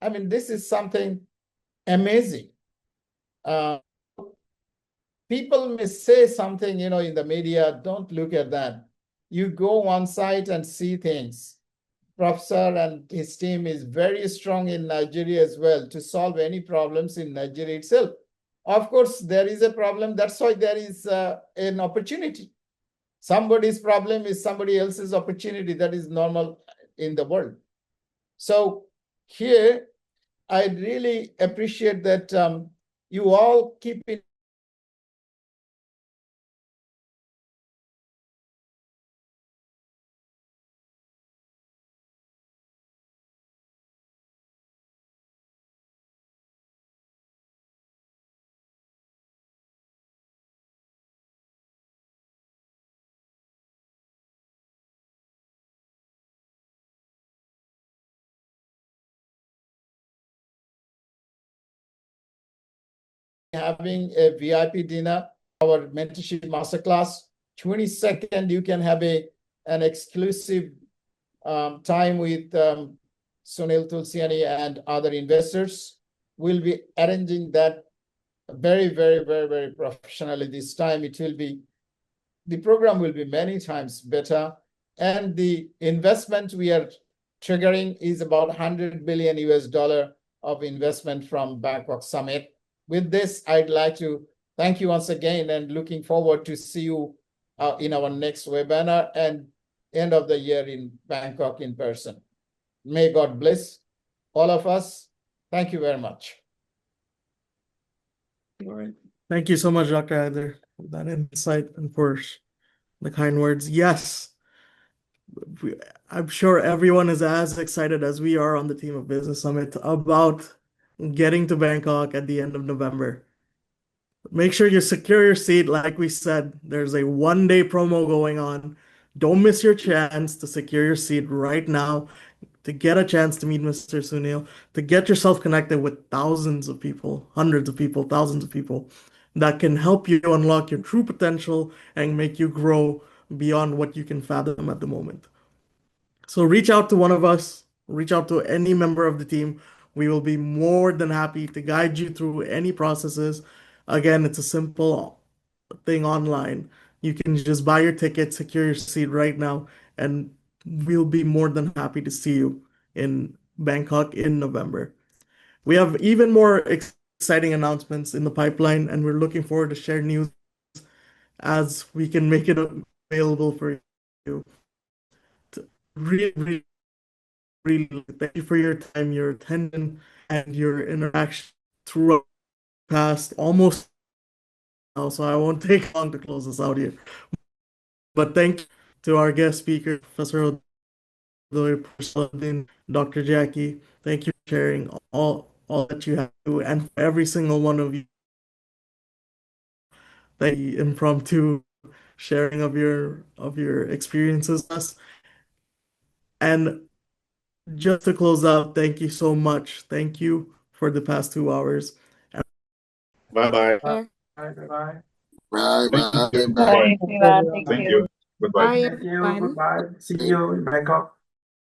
I mean, this is something amazing. People may say something, in the media. Don't look at that. You go on site and see things. Professor and his team is very strong in Nigeria as well to solve any problems in Nigeria itself. Of course, there is a problem. That's why there is an opportunity. Somebody's problem is somebody else's opportunity. That is normal in the world. So here, I really appreciate that you all keep it. Having a VIP dinner, our mentorship masterclass. 22nd, you can have an exclusive time with Sunil Tulsiani and other investors. We'll be arranging that very, very, very, very professionally this time. The program will be many times better. And the investment we are triggering is about 100 billion US dollar of investment from Bangkok Summit. With this, I'd like to thank you once again and looking forward to see you in our next webinar and end of the year in Bangkok in person. May God bless all of us. Thank you very much. All right. Thank you so much, Dr. Haider, for that insight and for the kind words. Yes, I'm sure everyone is as excited as we are on the team of Business Summit about getting to Bangkok at the end of November. Make sure you secure your seat. Like we said, there's a 1-day promo going on. Don't miss your chance to secure your seat right now, to get a chance to meet Mr. Sunil, to get yourself connected with thousands of people, hundreds of people, thousands of people that can help you unlock your true potential and make you grow beyond what you can fathom at the moment. So reach out to one of us, reach out to any member of the team. We will be more than happy to guide you through any processes. Again, it's a simple thing online. You can just buy your ticket, secure your seat right now, and we'll be more than happy to see you in Bangkok in November. We have even more exciting announcements in the pipeline, and we're looking forward to share news as we can make it available for you. Really, really, really thank you for your time, your attention, and your interaction throughout the past almost now, so I won't take long to close this out here. But thank you to our guest speaker, Professor Odoy, Dr. Jackie. Thank you for sharing all that you have to do, and for every single one of you, the impromptu sharing of your experiences with us. And just to close out, thank you so much. Thank you for the past 2 hours. Bye-bye. Bye. Bye. Bye, Thank bye, you. bye. Bye, everyone. Thank Thank you. you. Goodbye. Bye, Thank you. everyone. Goodbye. See you in Bangkok.